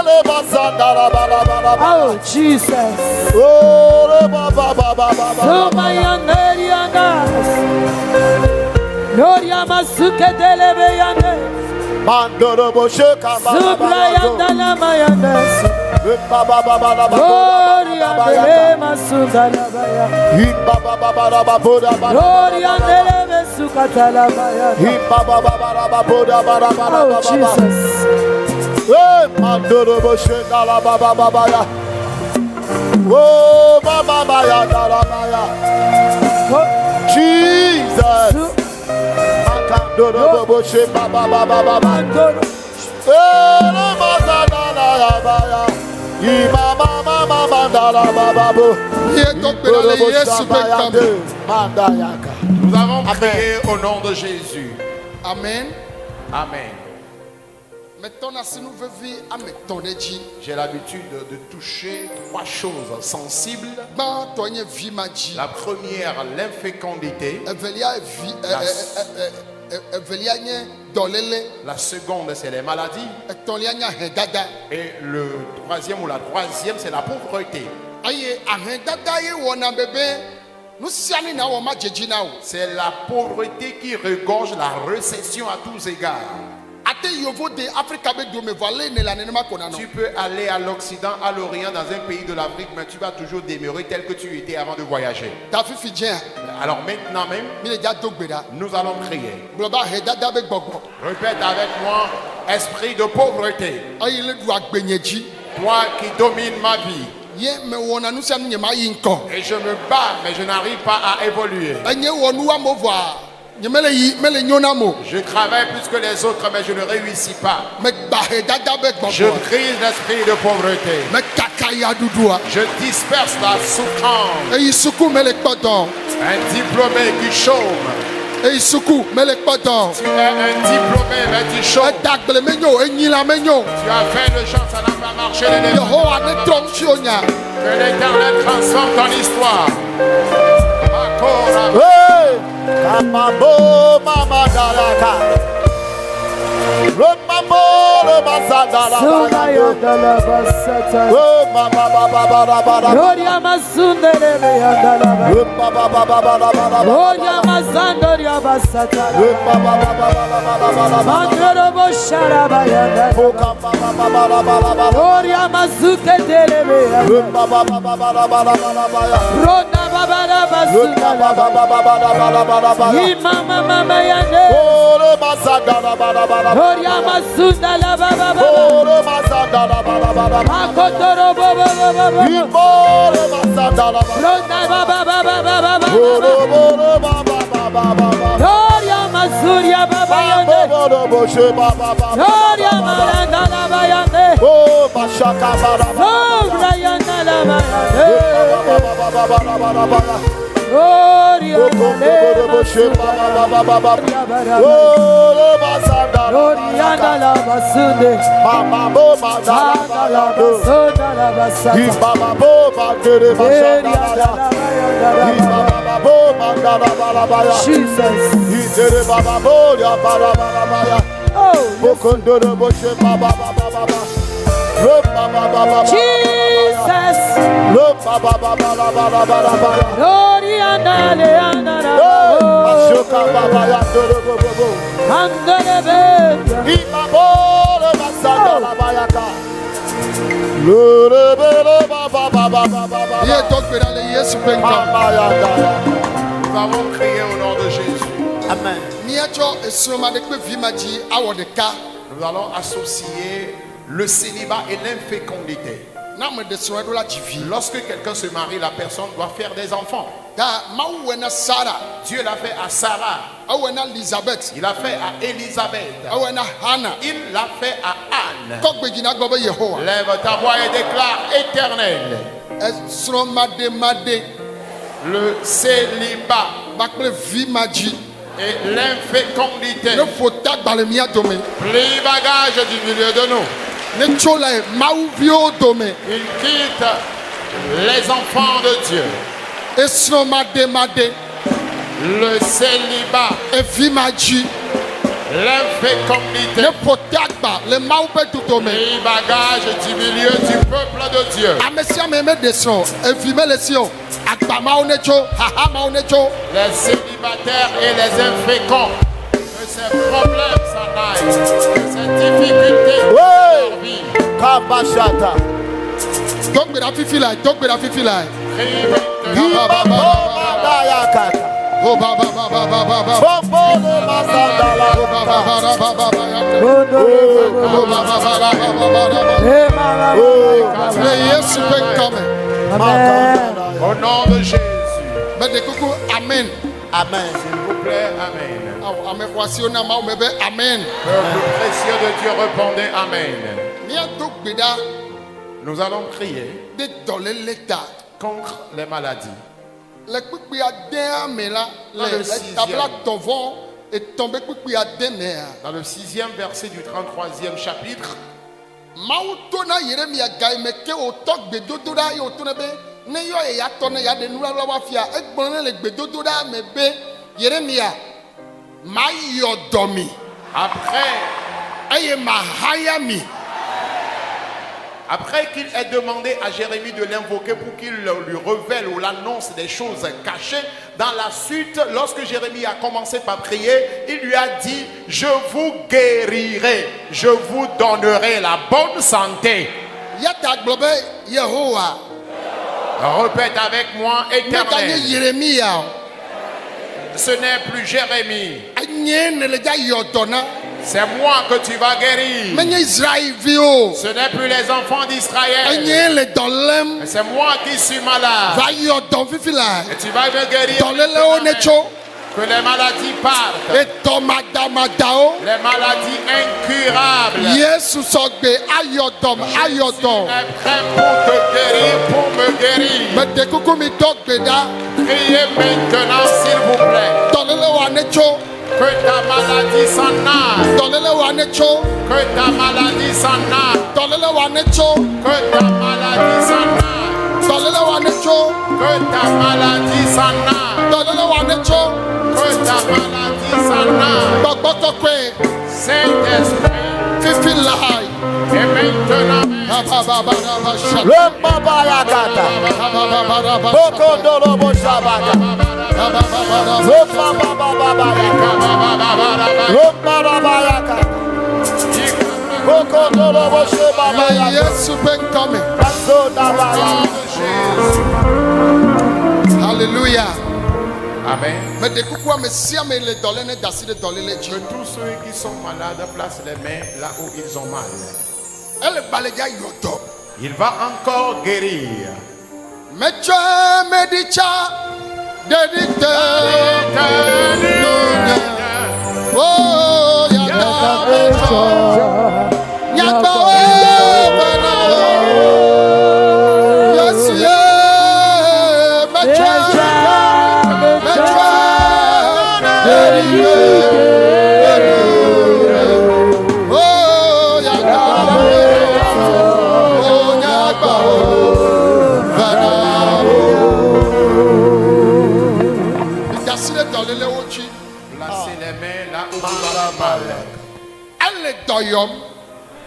Leba Sandara Baba. Oh, Jesus. Oh, Baba Baba. Oh, my Yandariana. Gloria Masuke Telebe Yande. Mandoro Boshe Kambara. Subla Yandala Mayanda. Baba Baba. Gloria Dele Masuka Labaya. Baba Baba Boda Baba. Gloria Dele Sukata Labaya. Baba Boda Baba. Oh, Jesus. Mandoro Boshe Dala Baba ya. Oh, Baba ya Dala ya. Jesus. Mandoro Boshe Baba. Mandoro. Nous avons prié au nom de Jésus. Amen. Amen. J'ai l'habitude de toucher trois choses sensibles. La première, l'infécondité. La seconde, c'est les maladies. Et le troisième ou la troisième, c'est la pauvreté. C'est la pauvreté qui regorge la récession à tous égards. Tu peux aller à l'Occident, à l'Orient, dans un pays de l'Afrique, mais tu vas toujours demeurer tel que tu étais avant de voyager. Alors maintenant même, nous allons prier. Répète avec moi. esprit de pauvreté, toi qui domines ma vie. Et je me bats, mais je n'arrive pas à évoluer. Je travaille plus que les autres, mais je ne réussis pas. Je brise l'esprit de pauvreté. Je disperse la souffrance. Un diplômé qui chôme. Tu es un diplômé, mais tu chômes. Tu as fait de chance, ça n'a pas marché. Que l'Éternel transforme ton histoire. Nous avons crié au nom de Jésus. Amen. Nous allons associer le célibat et l'infécondité. Lorsque quelqu'un se marie, la personne doit faire des enfants. Dieu l'a fait à Sarah. Il l'a fait à Élisabeth. Il l'a fait à Anne. Lève ta voix et déclare éternel. Le célibat et l'infécondité. Plie bagage du milieu de nous. Il quitte les enfants de Dieu. Le célibat, l'infécondité, les bagages du milieu du peuple de Dieu. Les célibataires et les inféconds, que ces problèmes s'en aillent, que ces difficultés de leur vie. Au nom de Jésus. Amen. Amen. S'il vous plaît, Amen. Peuple précieux de Dieu, répondez Amen. Nous allons crier contre les maladies. Dans le 6e verset du 33e chapitre, après qu'il ait demandé à Jérémie de l'invoquer pour qu'il lui révèle ou l'annonce des choses cachées, dans la suite, lorsque Jérémie a commencé par prier, il lui a dit: je vous guérirai, je vous donnerai la bonne santé. Répète avec moi, éternel. Ce n'est plus Jérémie. C'est moi que tu vas guérir. Ce n'est plus les enfants d'Israël. C'est moi qui suis malade. Et tu vas me guérir. Que les maladies partent. Les maladies incurables. Je suis prêt pour te guérir, pour me guérir. Priez maintenant, s'il vous plaît. Que ta maladie s'en aille. Que ta maladie s'en aille. Que ta maladie s'en aille. Que ta maladie s'en aille. Que ta maladie s'en aille. Saint-Esprit. Et maintenant. Le Baba Yagata. Boko Dorobo Shabaka. Le Baba Baba Yagata. Le Baba Yagata. Boko Dorobo Shabaka. Yes, you been coming. Hallelujah. Amen. Mais de coucou, mais si mais les dollars ne d'assis de dollars les que tous ceux qui sont malades placent les mains là où ils ont mal. Elle balaya yoto. Il va encore guérir. Mais tu me dis ça, dédicte. Oh, yaka.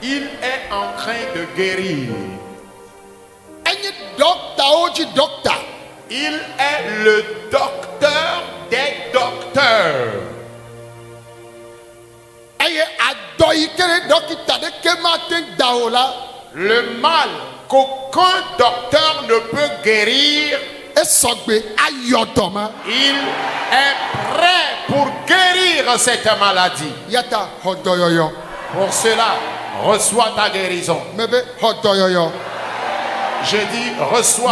Il est en train de guérir. Il est le docteur des docteurs. Le mal qu'aucun docteur ne peut guérir, il est prêt pour guérir cette maladie. Pour cela, reçois ta guérison. Je dis reçois.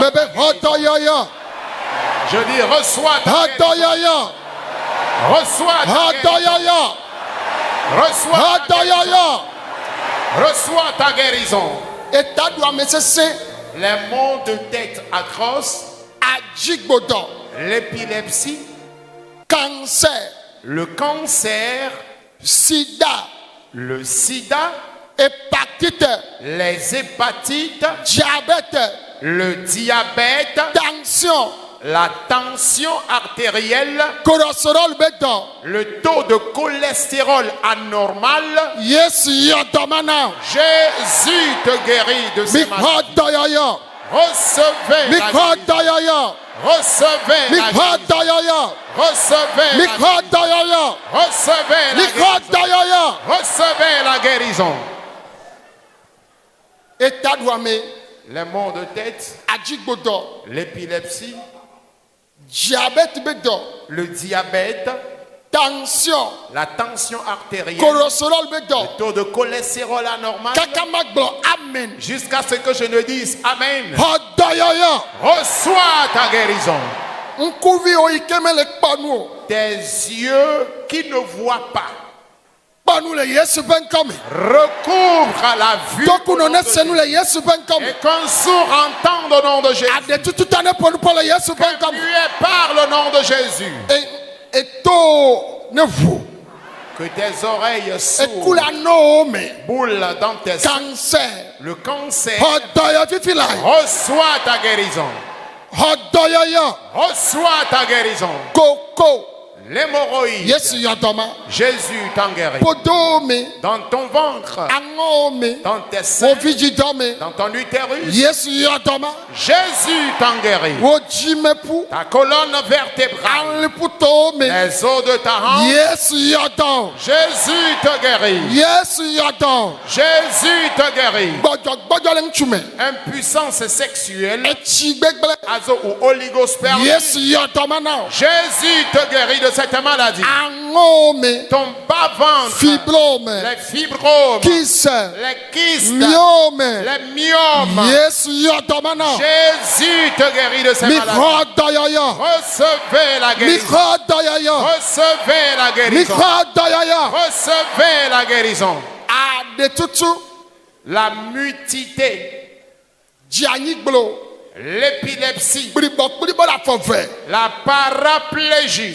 Je dis reçois ta guérison. Reçois ta guérison. Reçois ta guérison. Les maux de tête atroces, l'épilepsie, le cancer, le sida, hépatite, les hépatites, diabète, le diabète, tension, la tension artérielle, cholestérol, le taux de cholestérol anormal. Jésus te guérit de ces maladies. Recevez la guérison. Recevez la guérison. Recevez la guérison. Les maux de tête, l'épilepsie, le diabète, tension, la tension artérielle, le taux de cholestérol anormal, amen, jusqu'à ce que je ne dise amen. Reçois ta guérison. Tes yeux qui ne voient pas recouvre à la vue et qu'un sourd entende au nom de Jésus. Que tu par le nom de Jésus. Que tes oreilles s'ouvrent, boule dans tes yeux. Le cancer, reçois ta guérison. Reçois ta guérison. L'hémorroïde, Jésus t'en guérit. Dans ton ventre, dans tes seins, dans ton utérus, Jésus t'en guérit. Ta colonne vertébrale, les os de ta hanche, Jésus te guérit. Jésus te guérit. Impuissance sexuelle, Yes, Jésus te guérit de cette maladie. Ton bas-ventre, fibrome, les fibromes, les kystes, myome, les myomes. Yes, Jésus te guérit de cette maladie. Recevez la guérison. Recevez la guérison. Recevez la guérison. La mutité, l'épilepsie, la paraplégie.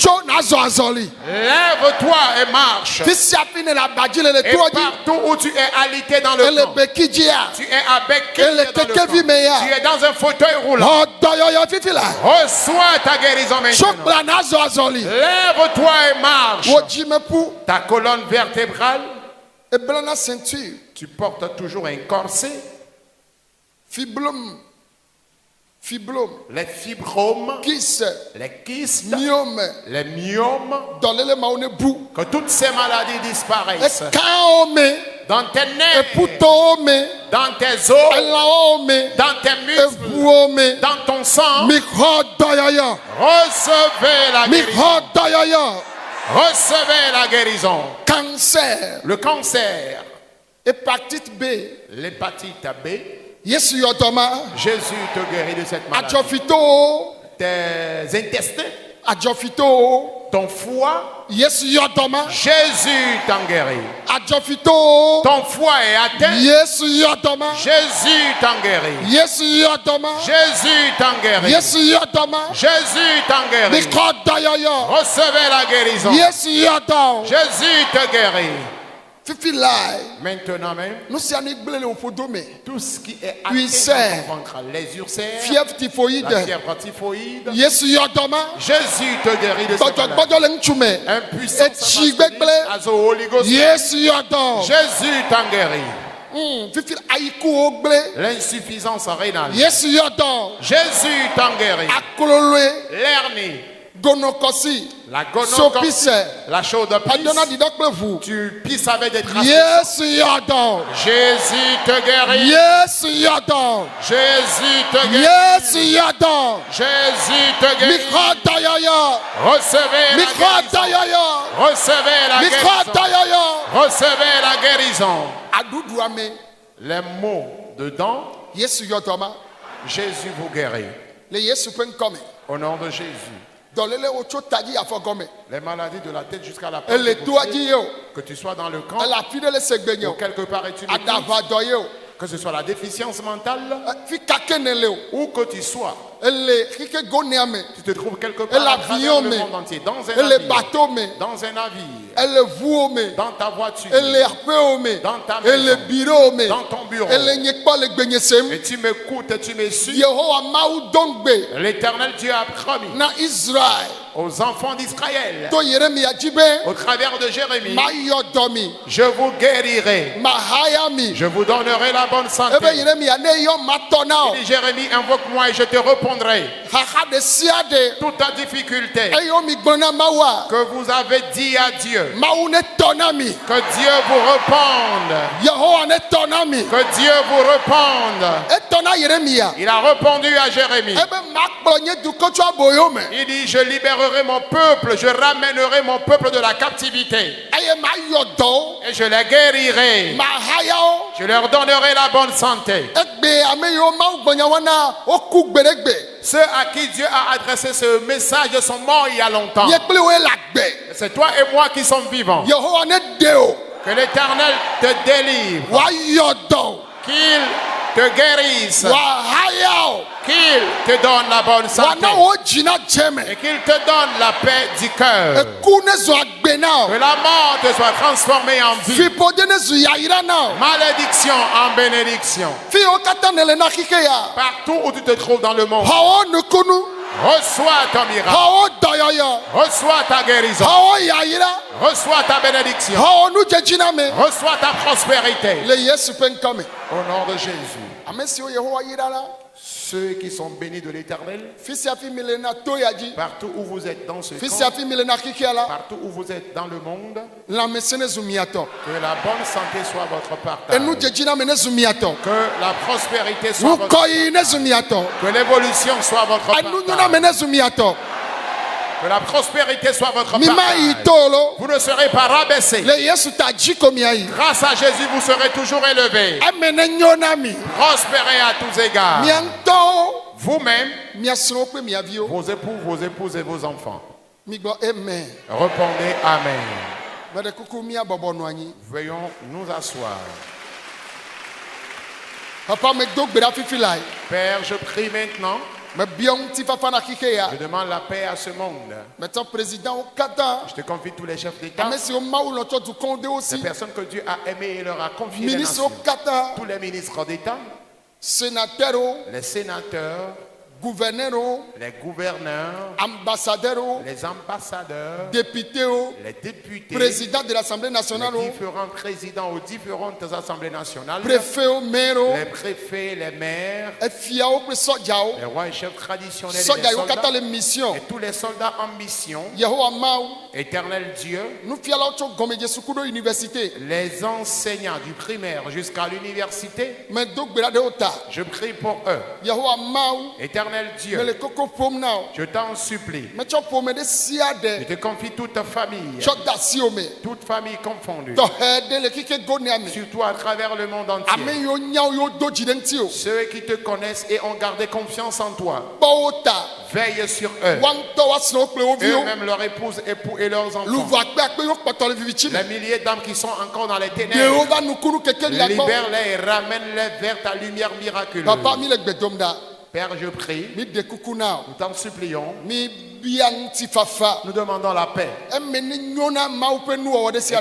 Lève-toi et marche. Et partout où tu es alité dans le camp, tu es à Béquille dans le camp, tu es dans un fauteuil roulant. Reçois ta guérison maintenant. Lève-toi et marche. Ta colonne vertébrale, tu portes toujours un corset. Les fibromes, les kystes, les myomes, que toutes ces maladies disparaissent. Dans tes nerfs, dans tes os, dans tes muscles, dans ton sang. Recevez la guérison. Recevez la guérison. Cancer. Le cancer. Hépatite B. L'hépatite B. Jésus te guérit de cette maladie. Tes intestins. Ton foie. Jésus t'en guérit. Ton foie est atteint. Jésus t'en guérit. Jésus t'en guérit. Jésus t'en guérit. Recevez la guérison. Jésus te guérit. Maintenant même, tout ce qui est atteint dans ton ventre, les ulcères, la fièvre typhoïde, Jésus te guérit de cette maladie. Impuissance, Jésus t'en guérit. L'insuffisance rénale, Jésus t'en guérit. L'hernie, la gonococie, la chaude pisse, tu pisses avec des traces. Jésus te guérit. Jésus te guérit. Jésus te guérit. Recevez la guérison. Recevez la guérison. Recevez la guérison. Les mots dedans, Jésus vous guérit. Au nom de Jésus. Les maladies de la tête jusqu'à la peau, que tu sois dans le camp ou quelque part et tu m'écoutes, que ce soit la déficience mentale ou que tu sois, tu te trouves quelque part à travers le monde entier, dans un navire, dans ta voiture, dans ta maison, dans ton bureau, et tu m'écoutes et tu me suis. L'Éternel Dieu a promis aux enfants d'Israël, au travers de Jérémie, je vous guérirai, je vous donnerai la bonne santé. Il dit, Jérémie, invoque-moi et je te répondrai. Toute ta difficulté que vous avez dit à Dieu, que Dieu vous réponde, que Dieu vous réponde. Il a répondu à Jérémie. Il dit, je libérerai mon peuple, je ramènerai mon peuple de la captivité et je les guérirai, je leur donnerai la bonne santé. Ceux à qui Dieu a adressé ce message sont morts il y a longtemps. C'est toi et moi qui sommes vivants. Que l'Éternel te délivre, qu'il te guérisse, qu'il te donne la bonne santé et qu'il te donne la paix du cœur. Que la mort te soit transformée en vie, malédiction en bénédiction. Partout où tu te trouves dans le monde, reçois ton miracle, reçois ta guérison, reçois ta bénédiction, reçois ta prospérité. Au nom de Jésus. Ceux qui sont bénis de l'Éternel, partout où vous êtes dans ce camp, partout où vous êtes dans le monde, que la bonne santé soit votre partage, que la prospérité soit votre partage, que l'évolution soit votre partage, que la prospérité soit votre partage. Vous ne serez pas rabaissés. Grâce à Jésus, vous serez toujours élevés. Prospérez à tous égards. Vous-même, vos époux, vos épouses et vos enfants. Répondez Amen. Veuillons nous asseoir. Père, je prie maintenant. Je demande la paix à ce monde. Je te confie tous les chefs d'État, les personnes que Dieu a aimées et leur a confié les nations, tous les ministres d'État, les sénateurs, les gouverneurs, les ambassadeurs, les députés, président de l'Assemblée nationale, les différents présidents aux différentes assemblées nationales, les préfets, les maires, les rois et chefs traditionnels, et tous les soldats en mission. Éternel Dieu, les enseignants du primaire jusqu'à l'université, je prie pour eux. Éternel Dieu, je t'en supplie, je te confie toute ta famille, toute famille confondue, surtout à travers le monde entier. Ceux qui te connaissent et ont gardé confiance en toi, veille sur eux, eux-mêmes leurs épouses, époux et leurs enfants. Les milliers d'âmes qui sont encore dans les ténèbres, libère-les et ramène-les vers ta lumière miraculeuse. Père, je prie, nous t'en supplions, nous demandons la paix, et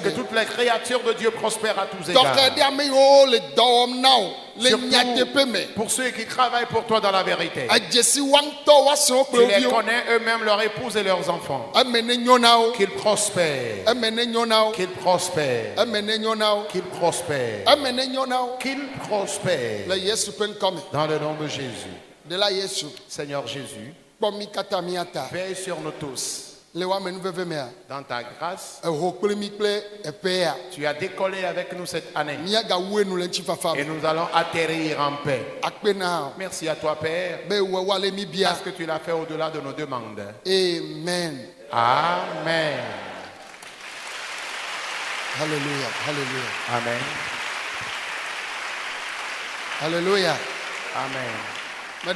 que toutes les créatures de Dieu prospèrent à tous égards. Surtout pour ceux qui travaillent pour toi dans la vérité. Tu les connais eux-mêmes, leurs épouses et leurs enfants. Qu'ils prospèrent, qu'ils prospèrent, qu'ils prospèrent, qu'ils prospèrent. Dans le nom de Jésus. Seigneur Jésus, veille sur nous tous. Dans ta grâce, tu as décollé avec nous cette année et nous allons atterrir en paix. Merci à toi, Père, parce que tu l'as fait au-delà de nos demandes. Amen. Amen. Alléluia. Alléluia. Amen. Alléluia. Amen. Nous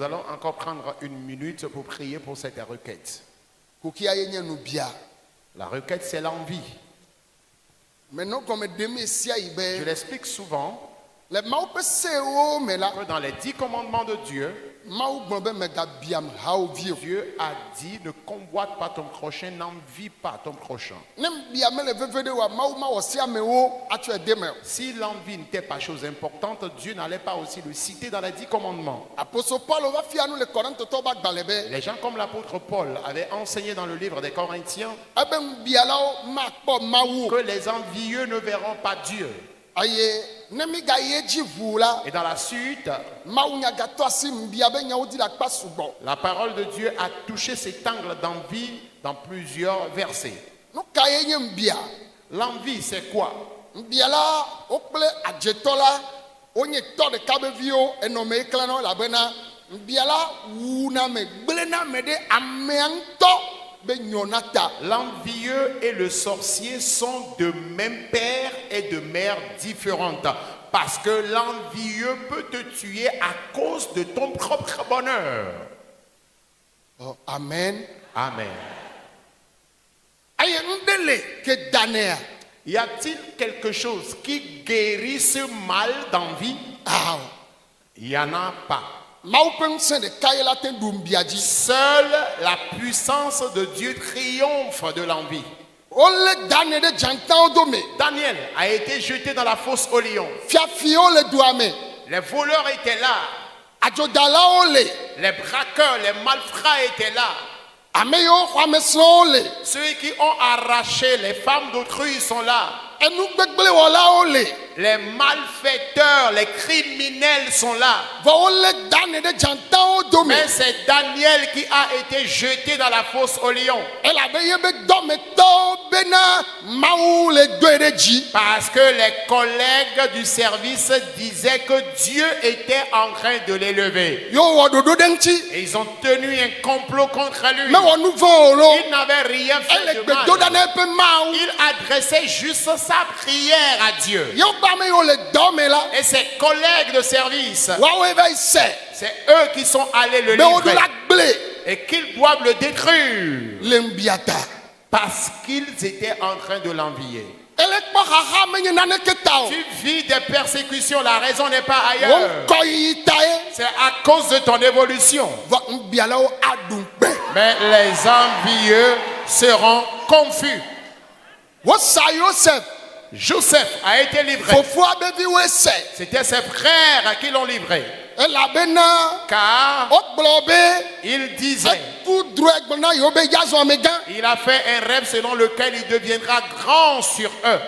allons encore prendre une minute pour prier pour cette requête. La requête, c'est l'envie. Je l'explique souvent que dans les 10 commandements de Dieu, Dieu a dit ne convoite pas ton prochain, n'envie pas ton prochain. Si l'envie n'était pas chose importante, Dieu n'allait pas aussi le citer dans les 10 commandements. Les gens comme l'apôtre Paul avaient enseigné dans le livre des Corinthiens que les envieux ne verront pas Dieu. Et dans la suite, la parole de Dieu a touché cet angle d'envie dans plusieurs versets. L'envie, c'est quoi? L'envieux et le sorcier sont de même père et de mère différentes. Parce que l'envieux peut te tuer à cause de ton propre bonheur. Oh, amen. Amen. Y a-t-il quelque chose qui guérit ce mal d'envie? Il n'y en a pas. Seule la puissance de Dieu triomphe de l'envie. Daniel a été jeté dans la fosse aux lions. Les voleurs étaient là. Les braqueurs, les malfrats étaient là. Ceux qui ont arraché les femmes d'autrui sont là. Les malfaiteurs, les criminels sont là. Mais c'est Daniel qui a été jeté dans la fosse au lion. Parce que les collègues du service disaient que Dieu était en train de l'élever. Et ils ont tenu un complot contre lui. Il n'avait rien fait de mal. Il adressait juste sa prière à Dieu. Et ses collègues de service, c'est eux qui sont allés le livrer. Et qu'ils doivent le détruire. Parce qu'ils étaient en train de l'envier. Tu vis des persécutions, la raison n'est pas ailleurs. C'est à cause de ton évolution. Mais les envieux seront confus. Joseph a été livré. C'était ses frères qui l'ont livré. Car il disait, il a fait un rêve selon lequel il deviendra grand sur eux.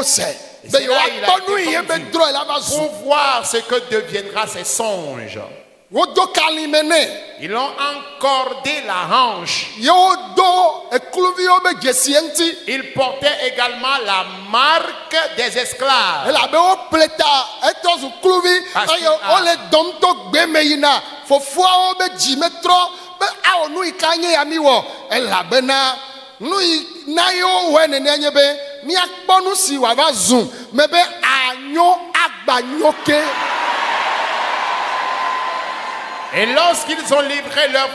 C'est là il a été conduit pour voir ce que deviendra ses songes. Ils ont encordé la hanche. Ils portaient également la marque des esclaves. Et lorsqu'ils ont livré leur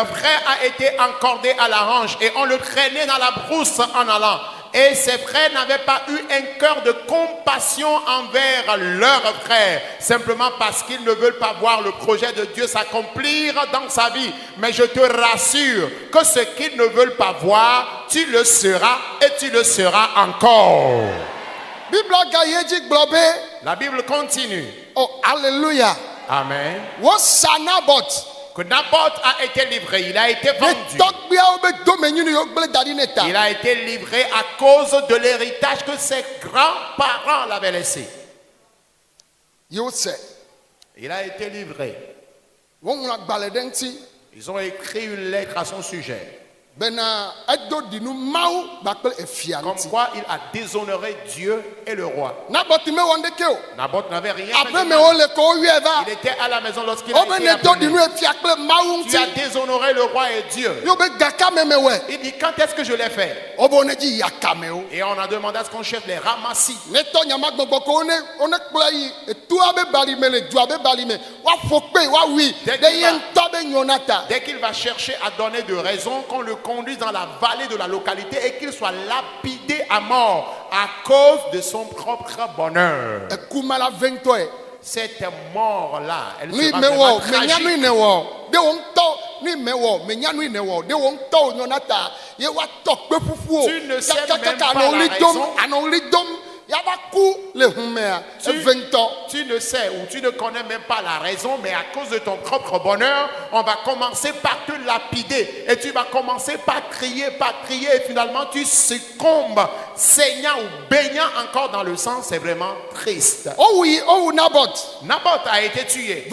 frère a été encordé à la hanche et on le traînait dans la brousse en allant. Et ses frères n'avaient pas eu un cœur de compassion envers leur frère, simplement parce qu'ils ne veulent pas voir le projet de Dieu s'accomplir dans sa vie. Mais je te rassure que ce qu'ils ne veulent pas voir, tu le seras et tu le seras encore. La Bible continue. Oh, alléluia. Amen. Que Naboth a été livré, il a été vendu. Il a été livré à cause de l'héritage que ses grands-parents l'avaient laissé. Il a été livré. Ils ont écrit une lettre à son sujet. Comme quoi il a déshonoré Dieu et le roi. Naboth n'avait rien fait de mal. Il était à la maison lorsqu'il a été appelé. Tu as déshonoré le roi et Dieu. Il dit, quand est-ce que je l'ai fait? Et on a demandé à ce qu'on cherche les ramassis. Dès qu'il va chercher à donner de raison, qu'on le conduise dans la vallée de la localité et qu'il soit lapidé à mort à cause de son propre bonheur. Cette mort-là, elle sera vraiment tragique. Tu ne sais même pas la raison. Tu ne sais ou tu ne connais même pas la raison, mais à cause de ton propre bonheur, on va commencer par te lapider et tu vas commencer par crier, et finalement tu succombes, saignant ou baignant encore dans le sang. C'est vraiment triste. Oh oui, oh Naboth. Naboth a été tué. Et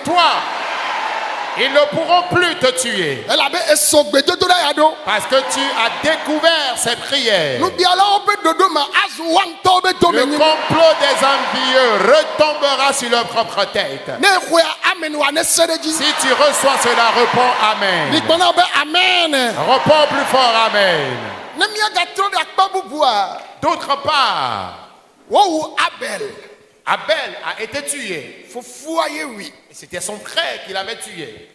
toi, ils ne pourront plus te tuer. Parce que tu as découvert ces prières. Le complot des envieux retombera sur leur propre tête. Si tu reçois cela, réponds Amen. Réponds plus fort Amen. D'autre part, Abel a été tué. C'était son frère qui l'avait tué.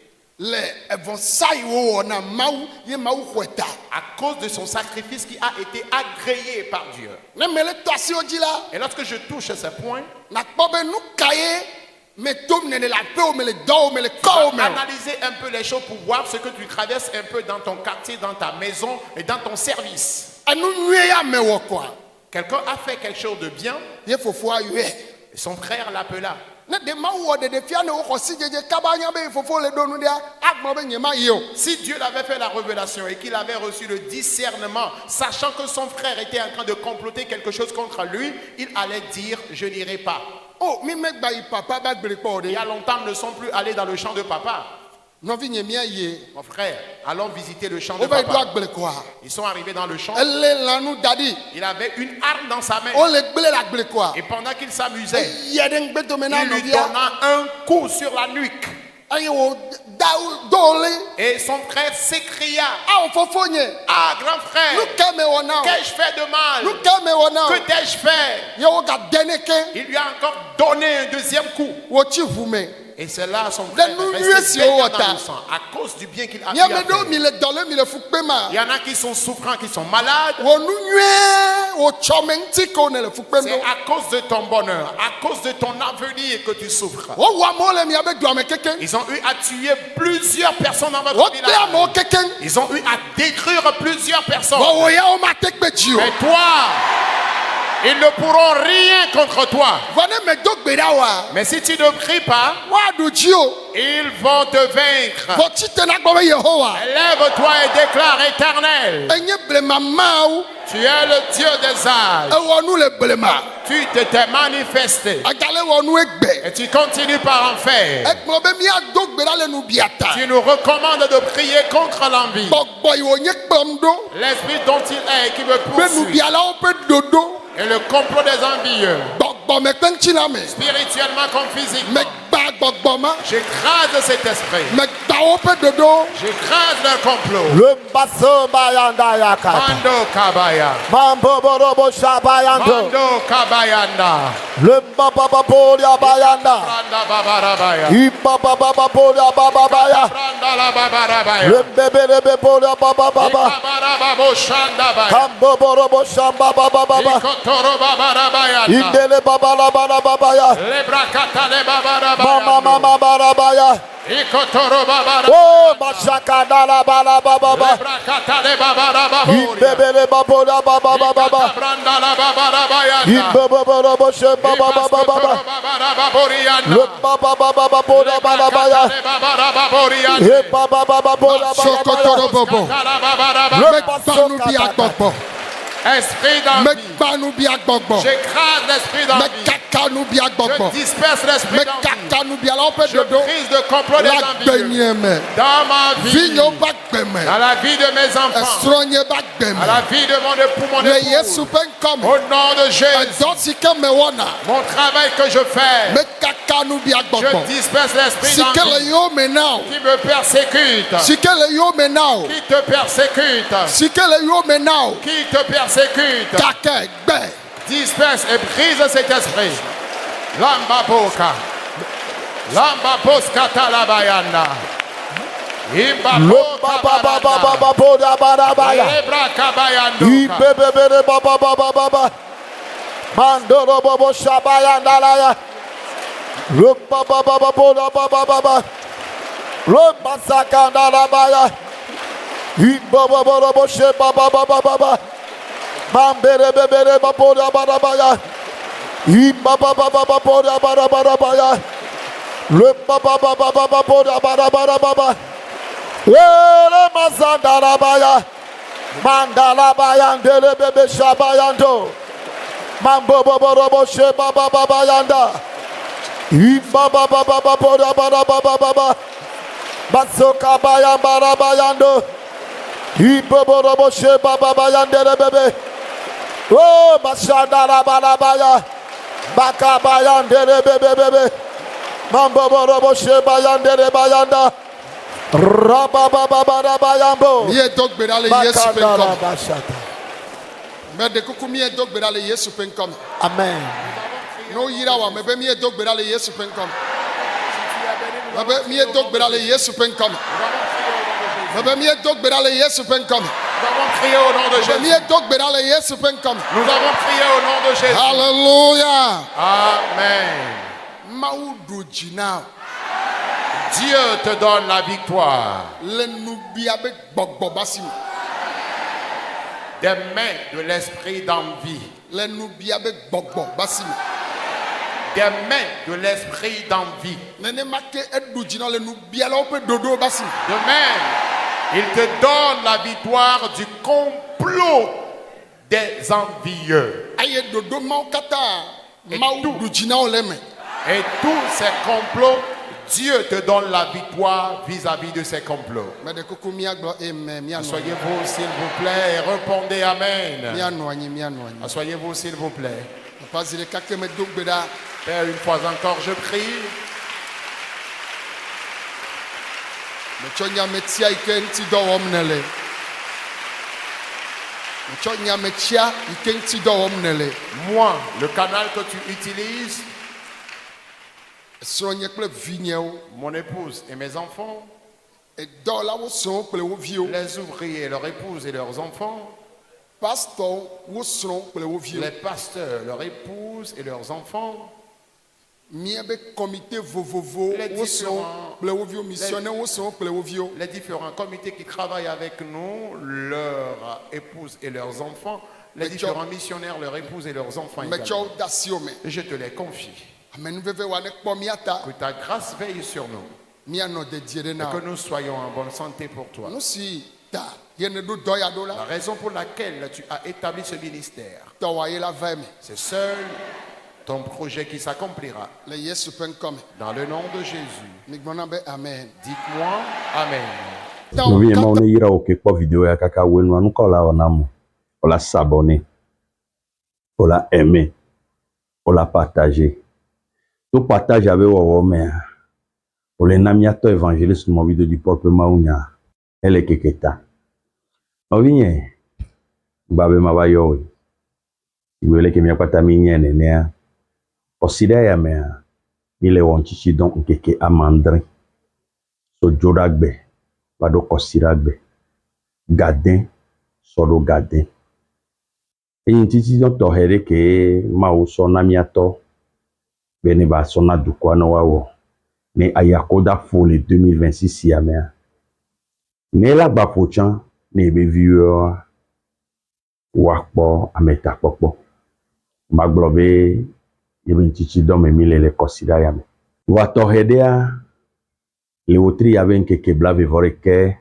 À cause de son sacrifice qui a été agréé par Dieu. Et lorsque je touche ce point, analyser un peu les choses pour voir ce que tu traverses un peu dans ton quartier, dans ta maison et dans ton service. Quelqu'un a fait quelque chose de bien. Son frère l'appela. Si Dieu l'avait fait la révélation et qu'il avait reçu le discernement, sachant que son frère était en train de comploter quelque chose contre lui, il allait dire « je n'irai pas ». Il y a longtemps, ils ne sont plus allés dans le champ de papa. Mon frère, allons visiter le champ de papa. Ils sont arrivés dans le champ. Il avait une arme dans sa main. Et pendant qu'il s'amusait, il lui donna un coup sur la nuque. Et son frère s'écria: ah, grand frère, qu'ai-je fait de mal? Que t'ai-je fait? Il lui a encore donné un deuxième coup. Et c'est là son frère est resté dans le sang à cause du bien qu'il a fait. Il y en a qui sont souffrants, qui sont malades. C'est à cause de ton bonheur, à cause de ton avenir que tu souffres. Ils ont eu à tuer plusieurs personnes dans votre village. Ils ont eu à détruire plusieurs personnes. Mais toi, ils ne pourront rien contre toi. Mais si tu ne pries pas, ils vont te vaincre. Lève-toi et déclare: éternel, tu es le Dieu des âges. Tu t'es manifesté et tu continues par en faire. Tu nous recommandes de prier contre l'envie, l'esprit dont il est qui me poursuit, et le complot des envieux, spirituellement comme physiquement. J'écrase cet esprit. J'écrase leur complot. Mando Kabaya. Mando Kabayanda. Oh, Mashakada la bala baba baba. Ibebele babola baba baba. Ibebele boshe baba baba baba. Le baba baba bola baba baba. E baba baba bola baba baba. Esprit d'envie, j'écrase l'esprit d'envie, je disperse l'esprit d'envie, je brise le complot des envieux dans ma vie, dans la vie de mes enfants, dans la vie de mon époux, mon épouse. Au nom de Jésus, mon travail que je fais, je disperse l'esprit d'envie qui me persécute, qui te persécute, qui te persécute. Disperse et brise cet esprit. Lamba boka. Lamba boska talabayanda. Imba boka baba. Lebra kabayando. Ibebebe baba baba baba. Mandoro bobo shabayanda la. Lumba baba baba baba baba. Lumba sakanda la baya. Imba baba bobo sheba baba baba. Mambere bebere bapoda barabaya. Imba baba baba poda barabarabaya. Le baba baba baba poda barabarababa. Le mazanda rabaya. Mandala bayandele bebe shabayando. Mambo bobo robo sheba baba bayanda. Imba baba baba poda barababa. Basoka bayambarabayando. Imba bobo robo sheba baba yandele bebe. Oh, Mashanda Balabaya, Bakabayan de Bebe, Mambo Robo Shebayande Bayanda, Rababa Bayambo, Yedok Bedale Yesupen Mede Kukumi Dog Bedale Yesupen. Amen. No Yirawa, maybe me a dog Bedale Yesupen. Maybe me a dog Bedale Yesupen. Maybe me a dog Bedale Yesupen. Nous avons prié au nom de Jésus. Nous avons prié au nom de Jésus. Alléluia. Amen. Dieu te donne la victoire. Des mains de l'esprit d'envie. des mains de l'esprit d'envie. De même, il te donne la victoire du complot des envieux. Et tous ces complots, Dieu te donne la victoire vis-à-vis de ces complots. Asseyez-vous s'il vous plaît et répondez Amen. Asseyez-vous s'il vous plaît. Père, une fois encore, je prie. Moi, le canal que tu utilises, mon épouse et mes enfants, les ouvriers, leurs épouses et leurs enfants, les pasteurs, leurs épouses et leurs enfants, les différents comités qui travaillent avec nous, leurs épouses et leurs enfants, les différents missionnaires, leurs épouses et leurs enfants également. Je te les confie. Que ta grâce veille sur nous et que nous soyons en bonne santé pour toi. La raison pour laquelle tu as établi ce ministère, c'est seul ton projet qui s'accomplira. Dans le nom de Jésus. Dites-moi Amen. Nous on ira au quelque vidéo ya kaka wenu anuko la onamu. On la s'abonner. On la aimer. On la partager. Tout partage avec vous mais pour les namiato évangéliste mon vidéo du peuple maounya. Elle est keketa. On vient. Babe mabayo. Iwele ke miapata minyene ne. Osida ya me ile wonchichi don nkeke amandrin. So jodagbe. Pado kosiragbe. Gadin. Sodo gadin. Et une petite tohere que mao sona miato bene ba sona dukwa no wawo ne ayakoda folie 2026 ya me ne la ba pochan ne be vieux wakpo ameta popo maglobe yebe ntiti do me mile le kosida ya me wa tohedea le otri ya ben ke blave voreke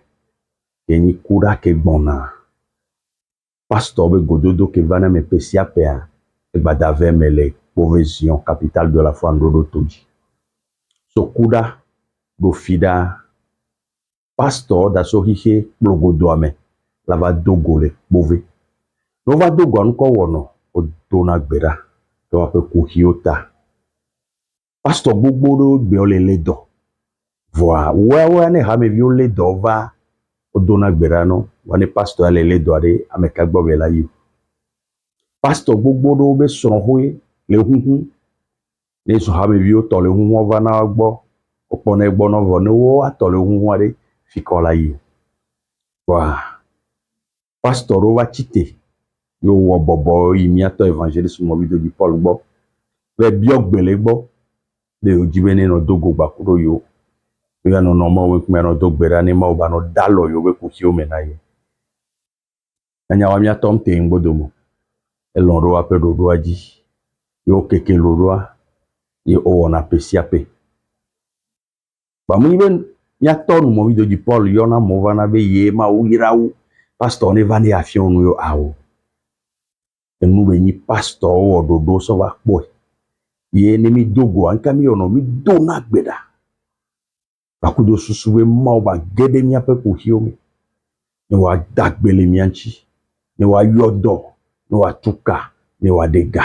ke ni kura ke gbona pasteur be gododo ke vana me pesia pea e badave mele provision capitale de la foi ndodo toji so kuda do fida pasteur da so hihe blogodo ame la va dogole bove no va dogo anko wono o dona gbera do ape ku hiota pasteur gbogbo do gbe o le do voa wa ne ha me vi o le do va o dona gbera no wani pastor ale le doare ameka gbobe la yi pastor gbogbo do be so hoye le hunhun le so ha me vi o to le hunhun va na gbo opo na gbo no vo no wo ato le hunhun ade fi ko la yi wa pastor o va chite yo wo bobo imi ato evangelist mo video di Paul gbo be bi ogbele gbo le ojibe ni no dogo gba kuro yo ya no mo we kumero dogbera ni ma oba no dalo yo we ku ki o menaye anya wa mi atom te ngbodomo e lon ro ape dodo aji yo keke loroa ye o na pesiape ba mu ben ya tonu mo video di Paul yo na mo va na be ye ma o yirawo pastor ne va ni afion yo awo enu be ni pastor o dodo so va po ye ni mi dogo anka mi ono mi do na gbeda bakudo susuwe mauba gede mi ape ku hiomi ni wa dagbele mianchi ni wa yodo ni wa tuka ni wa dega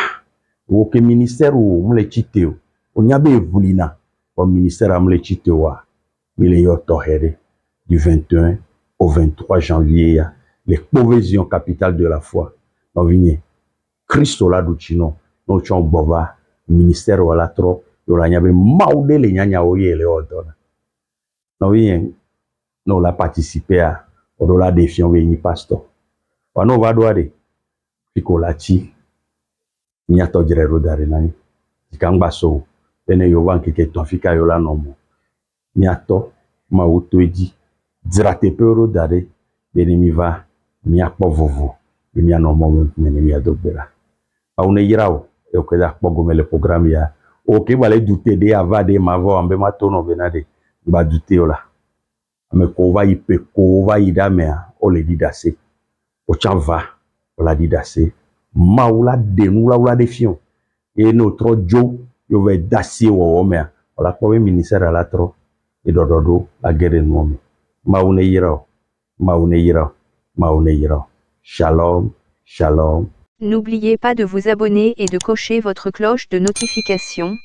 wo ke ministère wo mle chite o nyabe evulina o ministère amle chite wa mile yo tohere du 21 au 23 janvier les provisions capitales de la foi no vigné Christo la duchino no chon bova ministère wala tro yo la nyabe maude le nyanya o yele odona no bien no la participer à la défiant veni pasteur wano va doare picolati ni atojere rodare nani dikangba so ene yo wan keke to fika yo la nomo ni ato ma otoedi dirate pero dare beni mi va mi akpo vovo mi anomo mene mi adogbera awune yirawo e ko da kpo gomele programme ya Ok, va les douter de ava de mavo ambe matono benade. Ba douter ola. Mais ko va y pe ko va y da me o le di dase. O chava o la di dase. Ma oula de nou la oula de fion. Et notre jo yo ve dase wo me. O la ko ministère à la tro. Et dododo la guerre no me. Ma une yira. Ma une yira. Ma une yira. Shalom. Shalom. N'oubliez pas de vous abonner et de cocher votre cloche de notification